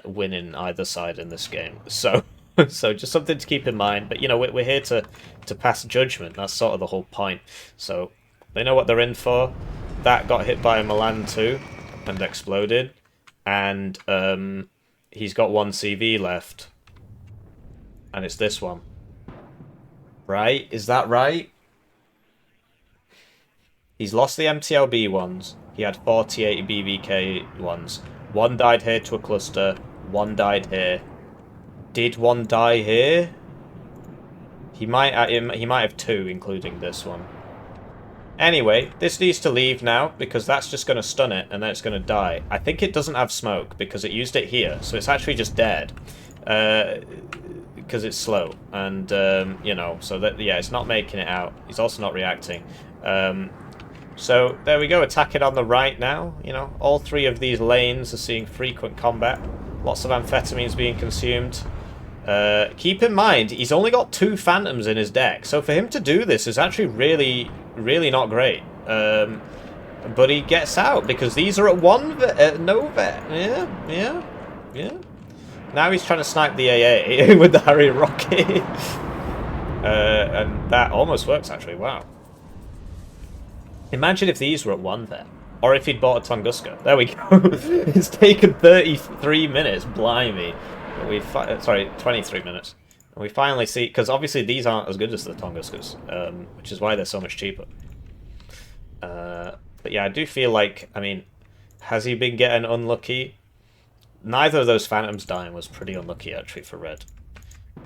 winning either side in this game. So so just something to keep in mind. But, you know, we're here to pass judgment. That's sort of the whole point. So they know what they're in for. That got hit by a Milan too and exploded. And he's got 1 CV left. And it's this one. Right? Is that right? He's lost the MTLB ones. He had 48 BVK ones. 1 died here to a cluster. 1 died here. Did 1 die here? He might have 2, including this one. Anyway, this needs to leave now, because that's just going to stun it, and then it's going to die. I think it doesn't have smoke, because it used it here, so it's actually just dead. Because it's slow, and, you know, so that, yeah, it's not making it out. He's also not reacting. So, there we go, attacking on the right now. You know, all 3 of these lanes are seeing frequent combat. Lots of amphetamines being consumed. Keep in mind, he's only got 2 Phantoms in his deck, so for him to do this is actually really, really not great. But he gets out, because these are at 1 vet, no vet. Yeah. Now he's trying to snipe the AA with the Harry Rocket. And that almost works, actually, wow. Imagine if these were at 1 vet. Or if he'd bought a Tunguska. There we go. It's taken 33 minutes, blimey. Sorry, 23 minutes. And we finally see, because obviously these aren't as good as the Tonguskas, which is why they're so much cheaper. But yeah, I do feel like, I mean, has he been getting unlucky? Neither of those Phantoms dying was pretty unlucky, actually, for red.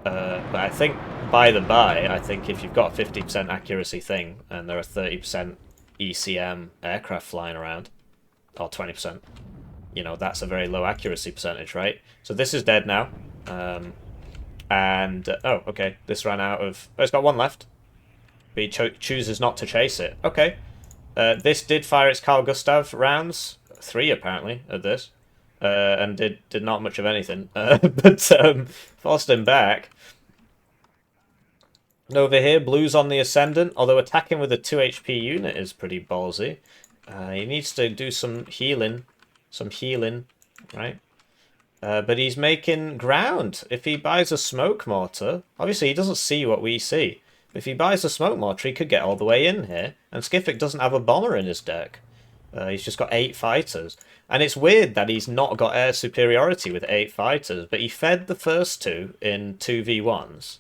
But I think, by the by, I think if you've got a 50% accuracy thing, and there are 30% ECM aircraft flying around, or 20%, you know, that's a very low accuracy percentage, right? So this is dead now. Oh, okay, this ran out of... Oh, it's got 1 left. But he chooses not to chase it. Okay. This did fire its Carl Gustav rounds. 3, apparently, of this. And did not much of anything. But forced him back. And over here, Blue's on the Ascendant, although attacking with a 2 HP unit is pretty ballsy. He needs to do some healing. Right? But he's making ground. If he buys a smoke mortar, obviously he doesn't see what we see. If he buys a smoke mortar, he could get all the way in here. And Skiffik doesn't have a bomber in his deck. He's just got 8 fighters. And it's weird that he's not got air superiority with 8 fighters, but he fed the first 2 in 2v1s.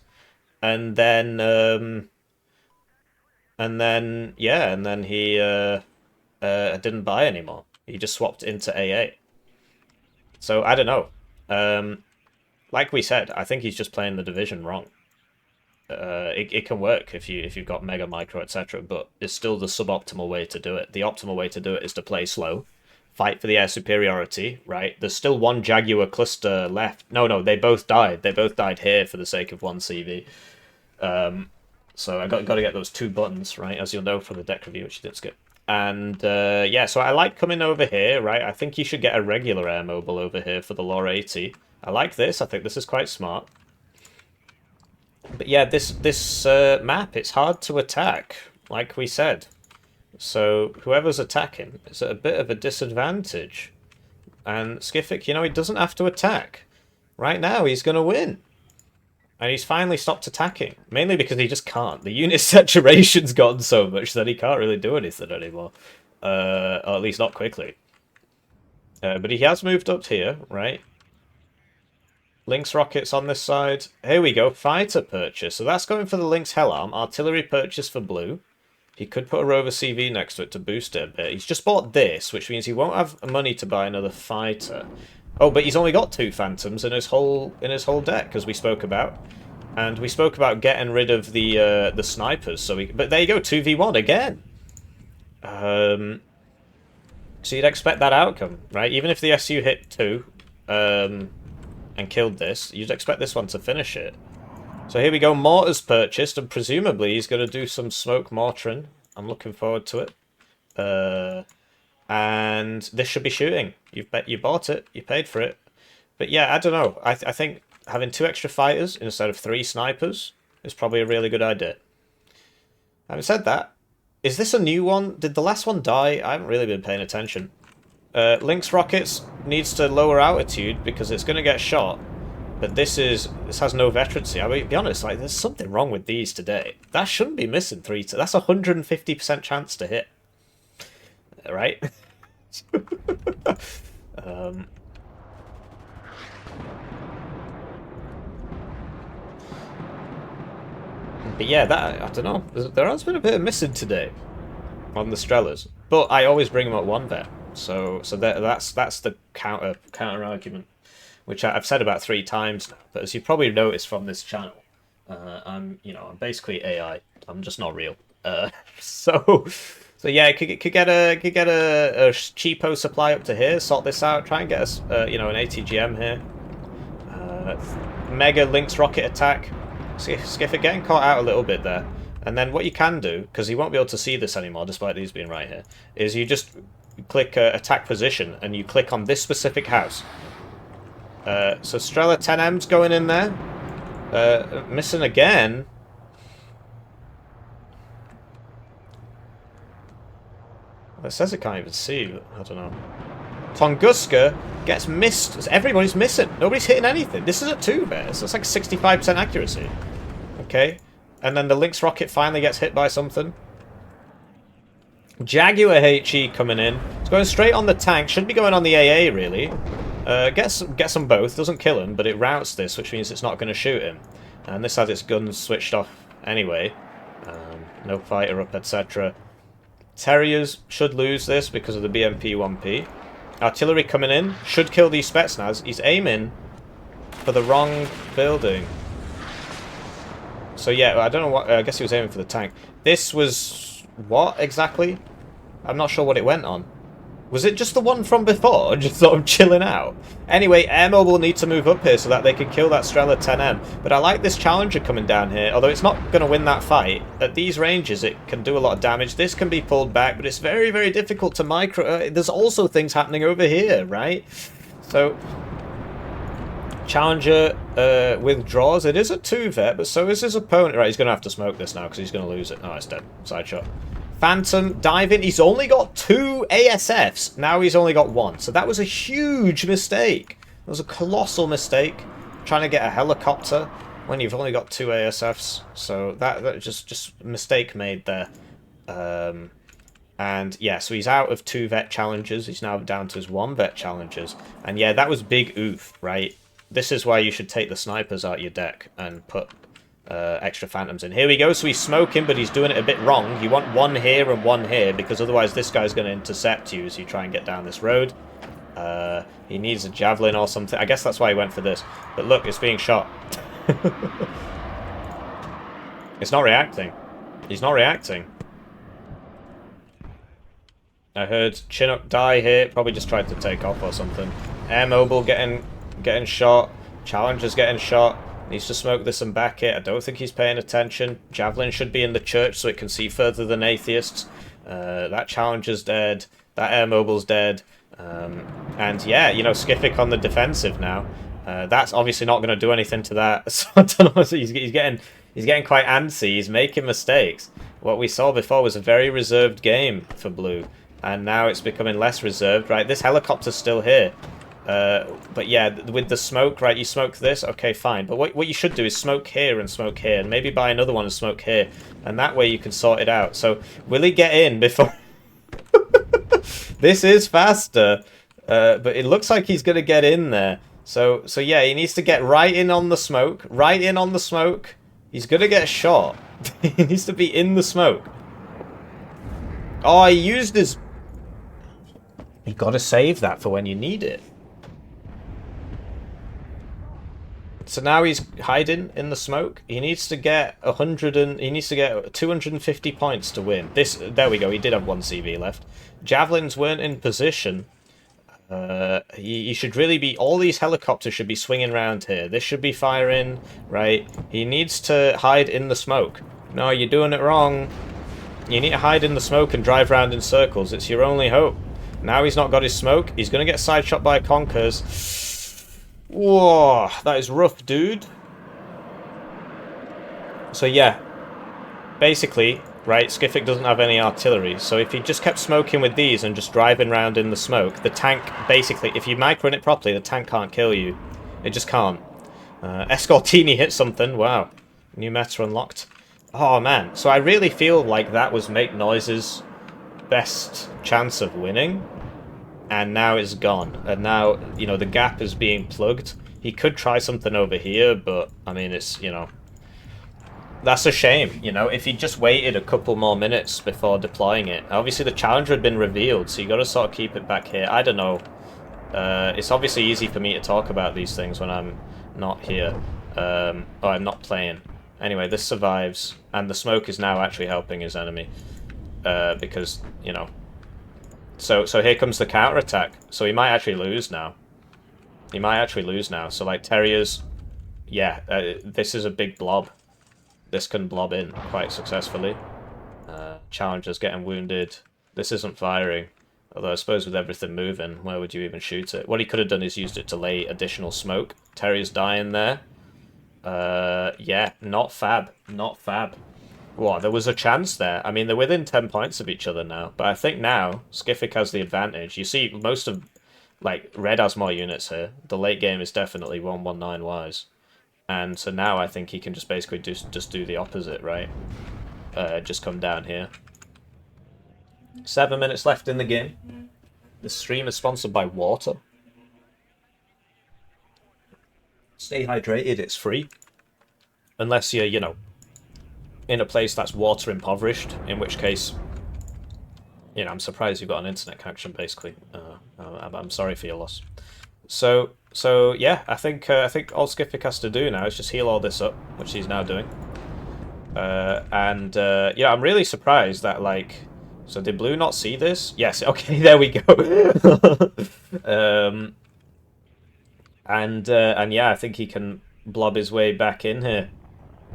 And then he didn't buy anymore. He just swapped into AA. So, I don't know. Like we said, I think he's just playing the division wrong. it can work if you've got mega micro etc. But it's still the suboptimal way to do it. The optimal way to do it is to play slow, fight for the air superiority. Right? There's still one Jaguar cluster left. No, they both died. They both died here for the sake of one CV. So I got to get those 2 buttons right, as you'll know from the deck review, which you did skip. And yeah, so I like coming over here, right? I think you should get a regular air mobile over here for the lore 80. I like this. I think this is quite smart. But yeah, this map, it's hard to attack, like we said. So whoever's attacking is at a bit of a disadvantage. And Skiffik, you know, he doesn't have to attack. Right now, he's going to win. And he's finally stopped attacking. Mainly because he just can't. The unit saturation's gotten so much that he can't really do anything anymore. Or at least not quickly. But he has moved up here, right? Lynx rockets on this side. Here we go. Fighter purchase. So that's going for the Lynx Hellarm. Artillery purchase for blue. He could put a Rover CV next to it to boost it a bit. He's just bought this, which means he won't have money to buy another fighter. Oh, but he's only got 2 Phantoms in his whole deck, as we spoke about. And we spoke about getting rid of the snipers. But there you go, 2v1 again. So you'd expect that outcome, right? Even if the SU hit 2 and killed this, you'd expect this one to finish it. So here we go, mortars purchased, and presumably he's going to do some smoke mortaring. I'm looking forward to it. And this should be shooting. You bought it, you paid for it. But yeah, I don't know. I think having 2 extra fighters instead of 3 snipers is probably a really good idea. Having said that, is this a new one? Did the last one die? I haven't really been paying attention. Lynx rockets needs to lower altitude because it's going to get shot. But this has no veterancy. I mean, to be honest, like, there's something wrong with these today. That shouldn't be missing 3. That's a 150% chance to hit. Right? But yeah, I don't know. There has been a bit of missing today on the Strellas, but I always bring them at 1 vet. So that's the counter argument, which I've said about 3 times now. But as you probably noticed from this channel, I'm basically AI. I'm just not real. So yeah, could get a cheapo supply up to here, sort this out, try and get us an ATGM here. Mega Lynx rocket attack. Skiffik getting caught out a little bit there. And then what you can do, because he won't be able to see this anymore despite these being right here, is you just click attack position and you click on this specific house. So Strela 10M's going in there. Missing again. It says it can't even see, but I don't know. Tunguska gets missed. Everybody's missing. Nobody's hitting anything. This is a 2 vet, so it's like 65% accuracy. Okay. And then the Lynx rocket finally gets hit by something. Jaguar HE coming in. It's going straight on the tank. Should be going on the AA, really. Gets them both. Doesn't kill him, but it routs this, which means it's not going to shoot him. And this has its guns switched off anyway. No fighter up, etc. Terriers should lose this because of the BMP-1P. Artillery coming in. Should kill these Spetsnaz. He's aiming for the wrong building. So yeah, I don't know what... I guess he was aiming for the tank. This was... what, exactly? I'm not sure what it went on. Was it just the one from before? Just sort of chilling out? Anyway, Air Mobile need to move up here so that they can kill that Strela 10M. But I like this Challenger coming down here, although it's not going to win that fight. At these ranges, it can do a lot of damage. This can be pulled back, but it's very, very difficult to micro... there's also things happening over here, right? So... Challenger withdraws. It is a 2 vet, but so is his opponent. Right, he's going to have to smoke this now because he's going to lose it. Oh, it's dead. Side shot. Phantom diving. He's only got 2 ASFs. Now he's only got 1. So that was a huge mistake. It was a colossal mistake. Trying to get a helicopter when you've only got 2 ASFs. So that just a mistake made there. And yeah, so he's out of 2 vet challenges. He's now down to his 1 vet challenges. And yeah, that was big oof, right? This is why you should take the snipers out of your deck and put extra phantoms in. Here we go. So he's smoking, but he's doing it a bit wrong. You want 1 here and 1 here, because otherwise this guy's going to intercept you as you try and get down this road. He needs a javelin or something. I guess that's why he went for this. But look, it's being shot. It's not reacting. He's not reacting. I heard Chinook die here. Probably just tried to take off or something. Air Mobile getting shot. Challenger's getting shot. Needs to smoke this and back it. I don't think he's paying attention. Javelin should be in the church so it can see further than Atheists. That Challenger's dead. That Air Mobile's dead. And yeah, you know, Skiffik on the defensive now. That's obviously not going to do anything to that. So I don't know. He's getting quite antsy. He's making mistakes. What we saw before was a very reserved game for Blue, and now it's becoming less reserved. Right, this helicopter's still here. But yeah, with the smoke, right, you smoke this, okay, fine. But what you should do is smoke here, and maybe buy another one and smoke here. And that way you can sort it out. So, will he get in before... This is faster. But it looks like he's going to get in there. So yeah, he needs to get right in on the smoke. Right in on the smoke. He's going to get shot. He needs to be in the smoke. Oh, he used his... You got to save that for when you need it. So now he's hiding in the smoke. He needs to get 250 points to win. There we go. He did have 1 CV left. Javelins weren't in position. He should really be... All these helicopters should be swinging around here. This should be firing, right? He needs to hide in the smoke. No, you're doing it wrong. You need to hide in the smoke and drive around in circles. It's your only hope. Now he's not got his smoke. He's going to get side shot by Conkers. Whoa, that is rough, dude. So yeah, basically, right, Skiffik doesn't have any artillery, so if he just kept smoking with these and just driving around in the smoke, the tank, basically, if you micro it properly, the tank can't kill you. It just can't. Escortini hit something, wow. New meta unlocked. Oh man, so I really feel like that was MakeNoise's best chance of winning. And now it's gone. And now, you know, the gap is being plugged. He could try something over here, but, I mean, it's, you know... That's a shame, you know, if he just waited a couple more minutes before deploying it. Obviously, the Challenger had been revealed, so you got to sort of keep it back here. I don't know. It's obviously easy for me to talk about these things when I'm not here. Or I'm not playing. Anyway, this survives. And the smoke is now actually helping his enemy. Because, you know... So here comes the counter-attack. So he might actually lose now. He might actually lose now. So, like, Terriers... Yeah, this is a big blob. This can blob in quite successfully. Challenger's getting wounded. This isn't firing. Although I suppose with everything moving, where would you even shoot it? What he could have done is used it to lay additional smoke. Terrier's dying there. Yeah, not fab. Not fab. Wow, there was a chance there. I mean, they're within 10 points of each other now. But I think now, Skiffik has the advantage. You see, most of... Like, Red has more units here. The late game is definitely 119-wise. And so now I think he can just basically just do the opposite, right? Just come down here. 7 minutes left in the game. The stream is sponsored by water. Stay hydrated, it's free. Unless you're, you know, in a place that's water impoverished, in which case, you know, I'm surprised you've got an internet connection, basically. I'm sorry for your loss. So yeah, I think all Skiffik has to do now is just heal all this up, which he's now doing. Yeah, I'm really surprised that, like, so did Blue not see this? Yes, okay, there we go. And yeah, I think he can blob his way back in here.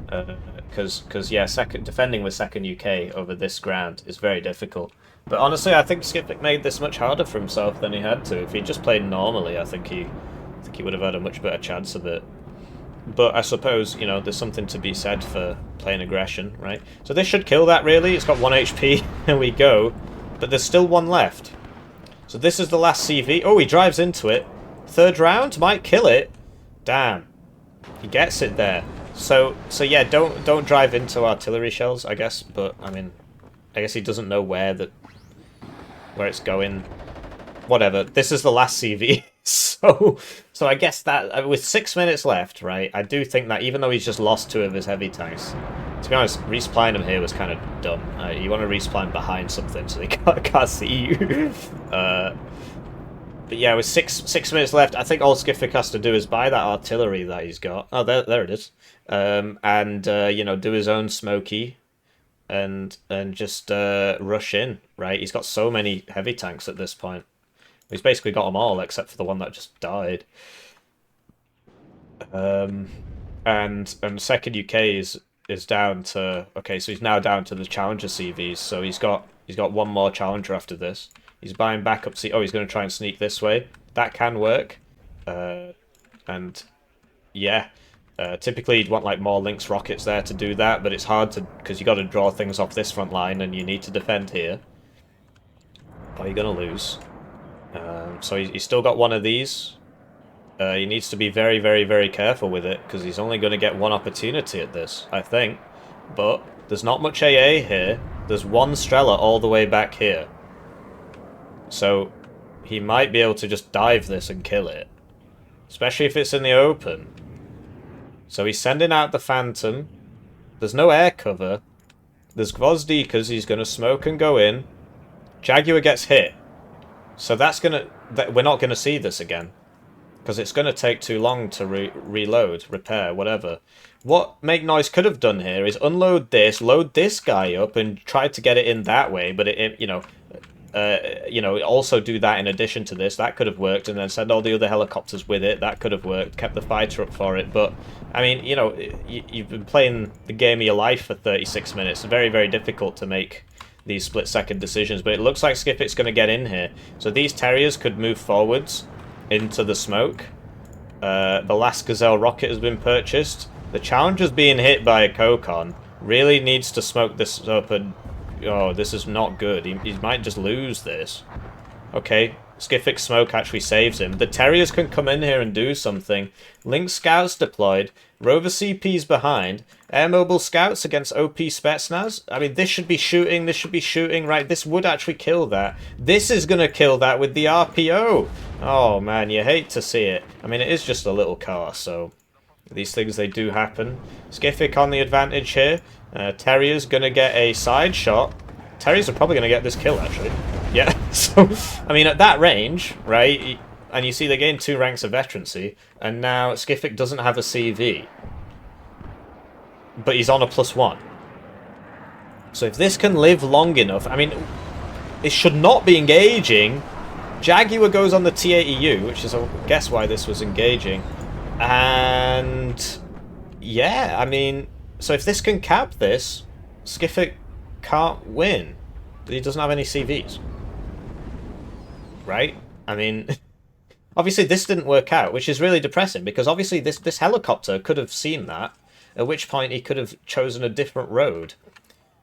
Because yeah, defending with second UK over this ground is very difficult. But honestly, I think Skiffik made this much harder for himself than he had to. If he just played normally, I think he would have had a much better chance of it. But I suppose, you know, there's something to be said for playing aggression, right? So this should kill that, really. It's got 1 HP. There we go. But there's still 1 left. So this is the last CV. Oh, he drives into it. 3rd round might kill it. Damn. He gets it there. So yeah, don't drive into artillery shells, I guess. But I mean, I guess he doesn't know where it's going. Whatever. This is the last CV. So I guess that with 6 minutes left, right? I do think that even though he's just lost 2 of his heavy tanks, to be honest, respawning him here was kind of dumb. You want to respawn behind something so they can't see you. But yeah, with six minutes left, I think all Skiffik has to do is buy that artillery that he's got. Oh, there it is. And you know, do his own smoky, and just rush in. Right, he's got so many heavy tanks at this point. He's basically got them all except for the one that just died. And second UK is down to, okay, so he's now down to the Challenger CVs. So he's got one more Challenger after this. He's buying backup. Oh, he's going to try and sneak this way. That can work. And yeah, typically you'd want like more Lynx rockets there to do that, but it's hard to, because you got to draw things off this front line, and you need to defend here, or you're going to lose. So he's still got one of these. He needs to be very, very, very careful with it, because he's only going to get one opportunity at this, I think. But there's not much AA here. There's one Strela all the way back here. So he might be able to just dive this and kill it. Especially if it's in the open. So he's sending out the Phantom. There's no air cover. There's Gvozdikas. He's going to smoke and go in. Jaguar gets hit. So that's going to... We're not going to see this again. Because it's going to take too long to reload, repair, whatever. What MakeNoise could have done here is unload this, load this guy up, and try to get it in that way. But it also do that in addition to this. That could have worked, and then send all the other helicopters with it. That could have worked. Kept the fighter up for it. But I mean, you know, you've been playing the game of your life for 36 minutes. It's very, very difficult to make these split-second decisions. But it looks like Skiffik's going to get in here. So these Terriers could move forwards into the smoke. The last Gazelle rocket has been purchased. The Challenger's being hit by a Kokon. Really needs to smoke this up, and oh, this is not good. He might just lose this. Okay, Skiffik smoke actually saves him. The Terriers can come in here and do something. Lynx scouts deployed. Rover CP's behind. Air mobile scouts against OP Spetsnaz. I mean, this should be shooting. This should be shooting. Right, this would actually kill that. This is going to kill that with the RPO. Oh, man, you hate to see it. I mean, it is just a little car, so these things, they do happen. Skiffik on the advantage here. Terrier's going to get a side shot. Terriers are probably going to get this kill, actually. Yeah, so, I mean, at that range, right, and you see they gain 2 ranks of veterancy, and now Skiffik doesn't have a CV. But he's on a +1. So if this can live long enough, I mean, it should not be engaging. Jaguar goes on the T-80U, which is, I guess, why this was engaging. And yeah, I mean, so if this can cap this, Skiffik can't win. He doesn't have any CVs. Right? I mean, obviously this didn't work out, which is really depressing, because obviously this helicopter could have seen that, at which point he could have chosen a different road.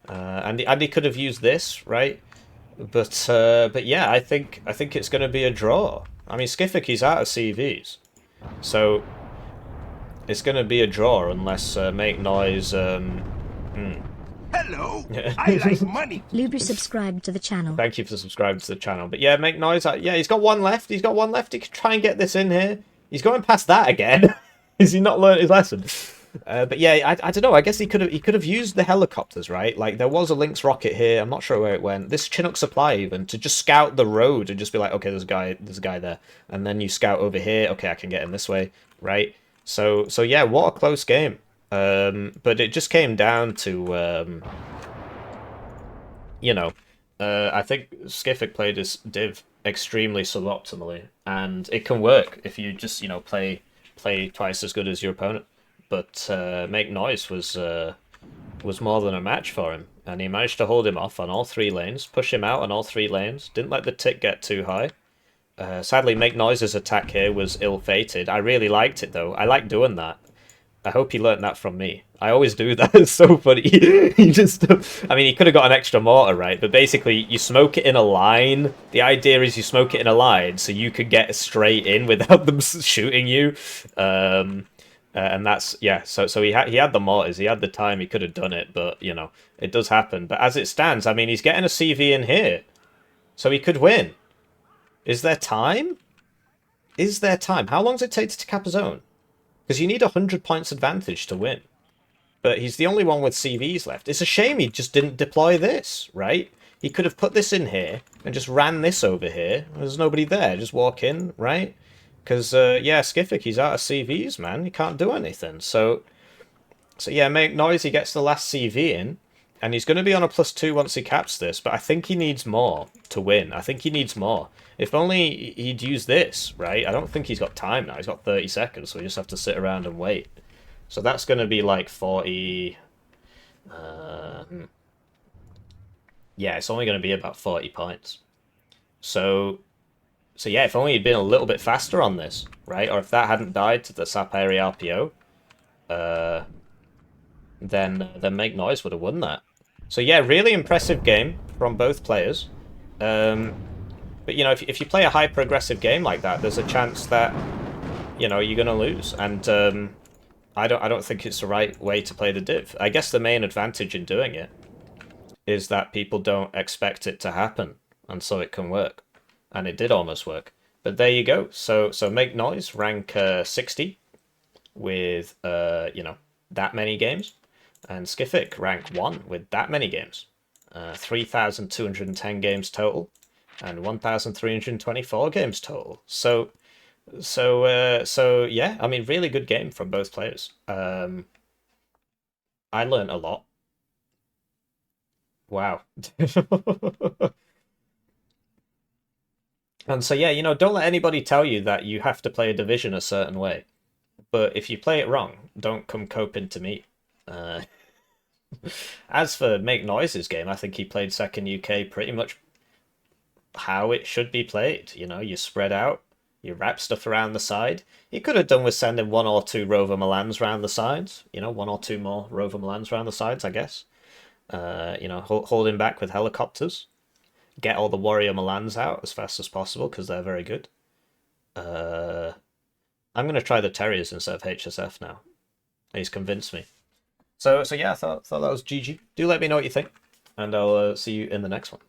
And he could have used this, right? But yeah, I think it's going to be a draw. I mean, Skiffik, he's out of CVs. So it's going to be a draw unless MakeNoise... Hello, I like money. Lubri subscribed to the channel. Thank you for subscribing to the channel. But yeah, MakeNoise, yeah, he's got one left. He's got one left. He could try and get this in here. He's going past that again. Has he not learned his lesson? But yeah, I don't know. I guess he could have used the helicopters, right? Like, there was a Lynx rocket here. I'm not sure where it went. This Chinook supply even, to just scout the road and just be like, okay, there's a guy there, and then you scout over here. Okay, I can get in this way, right? So yeah, what a close game. But it just came down to I think Skiffik played his div extremely suboptimally, and it can work if you just play twice as good as your opponent. But MakeNoise was more than a match for him, and he managed to hold him off on all 3 lanes, push him out on all 3 lanes, didn't let the tick get too high. Sadly, MakeNoise's attack here was ill-fated. I really liked it, though. I like doing that. I hope he learnt that from me. I always do that. It's so funny. He just... I mean, he could have got an extra mortar, right? But basically, you smoke it in a line. The idea is you smoke it in a line so you could get straight in without them shooting you. And that's... Yeah, so he had the mortars. He had the time. He could have done it. But, it does happen. But as it stands, I mean, he's getting a CV in here. So he could win. Is there time? Is there time? How long does it take to cap a zone? Because you need 100 points advantage to win. But he's the only one with CVs left. It's a shame he just didn't deploy this, right? He could have put this in here and just ran this over here. There's nobody there. Just walk in, right? Because, yeah, Skiffik, he's out of CVs, man. He can't do anything. So yeah, MakeNoise, he gets the last CV in. And he's going to be on a +2 once he caps this. But I think he needs more to win. I think he needs more. If only he'd use this, right? I don't think he's got time now. He's got 30 seconds, so we just have to sit around and wait. So that's going to be like 40... yeah, it's only going to be about 40 points. So yeah, if only he'd been a little bit faster on this, right? Or if that hadn't died to the Saperi RPO, then MakeNoise would have won that. So yeah, really impressive game from both players. But you know, if you play a high progressive game like that, there's a chance that, you know, you're going to lose. And I don't think it's the right way to play the div. I guess the main advantage in doing it is that people don't expect it to happen, and so it can work. And it did almost work. But there you go. So MakeNoise rank 60 with you know, that many games, and Skiffik rank 1 with that many games. 3,210 games total, and 1,324 games total. So yeah, I mean, really good game from both players. I learned a lot. Wow. And so yeah, you know, don't let anybody tell you that you have to play a division a certain way. But if you play it wrong, don't come coping to me. As for MakeNoise's game, I think he played second UK pretty much how it should be played. You know, you spread out, you wrap stuff around the side. He could have done with sending 1 or 2 Rover Milans around the sides. You know, 1 or 2 more Rover Milans around the sides, I guess. You know, holding back with helicopters. Get all the Warrior Milans out as fast as possible, because they're very good. I'm going to try the Terriers instead of HSF now. He's convinced me. So yeah, I thought that was GG. Do let me know what you think, and I'll see you in the next one.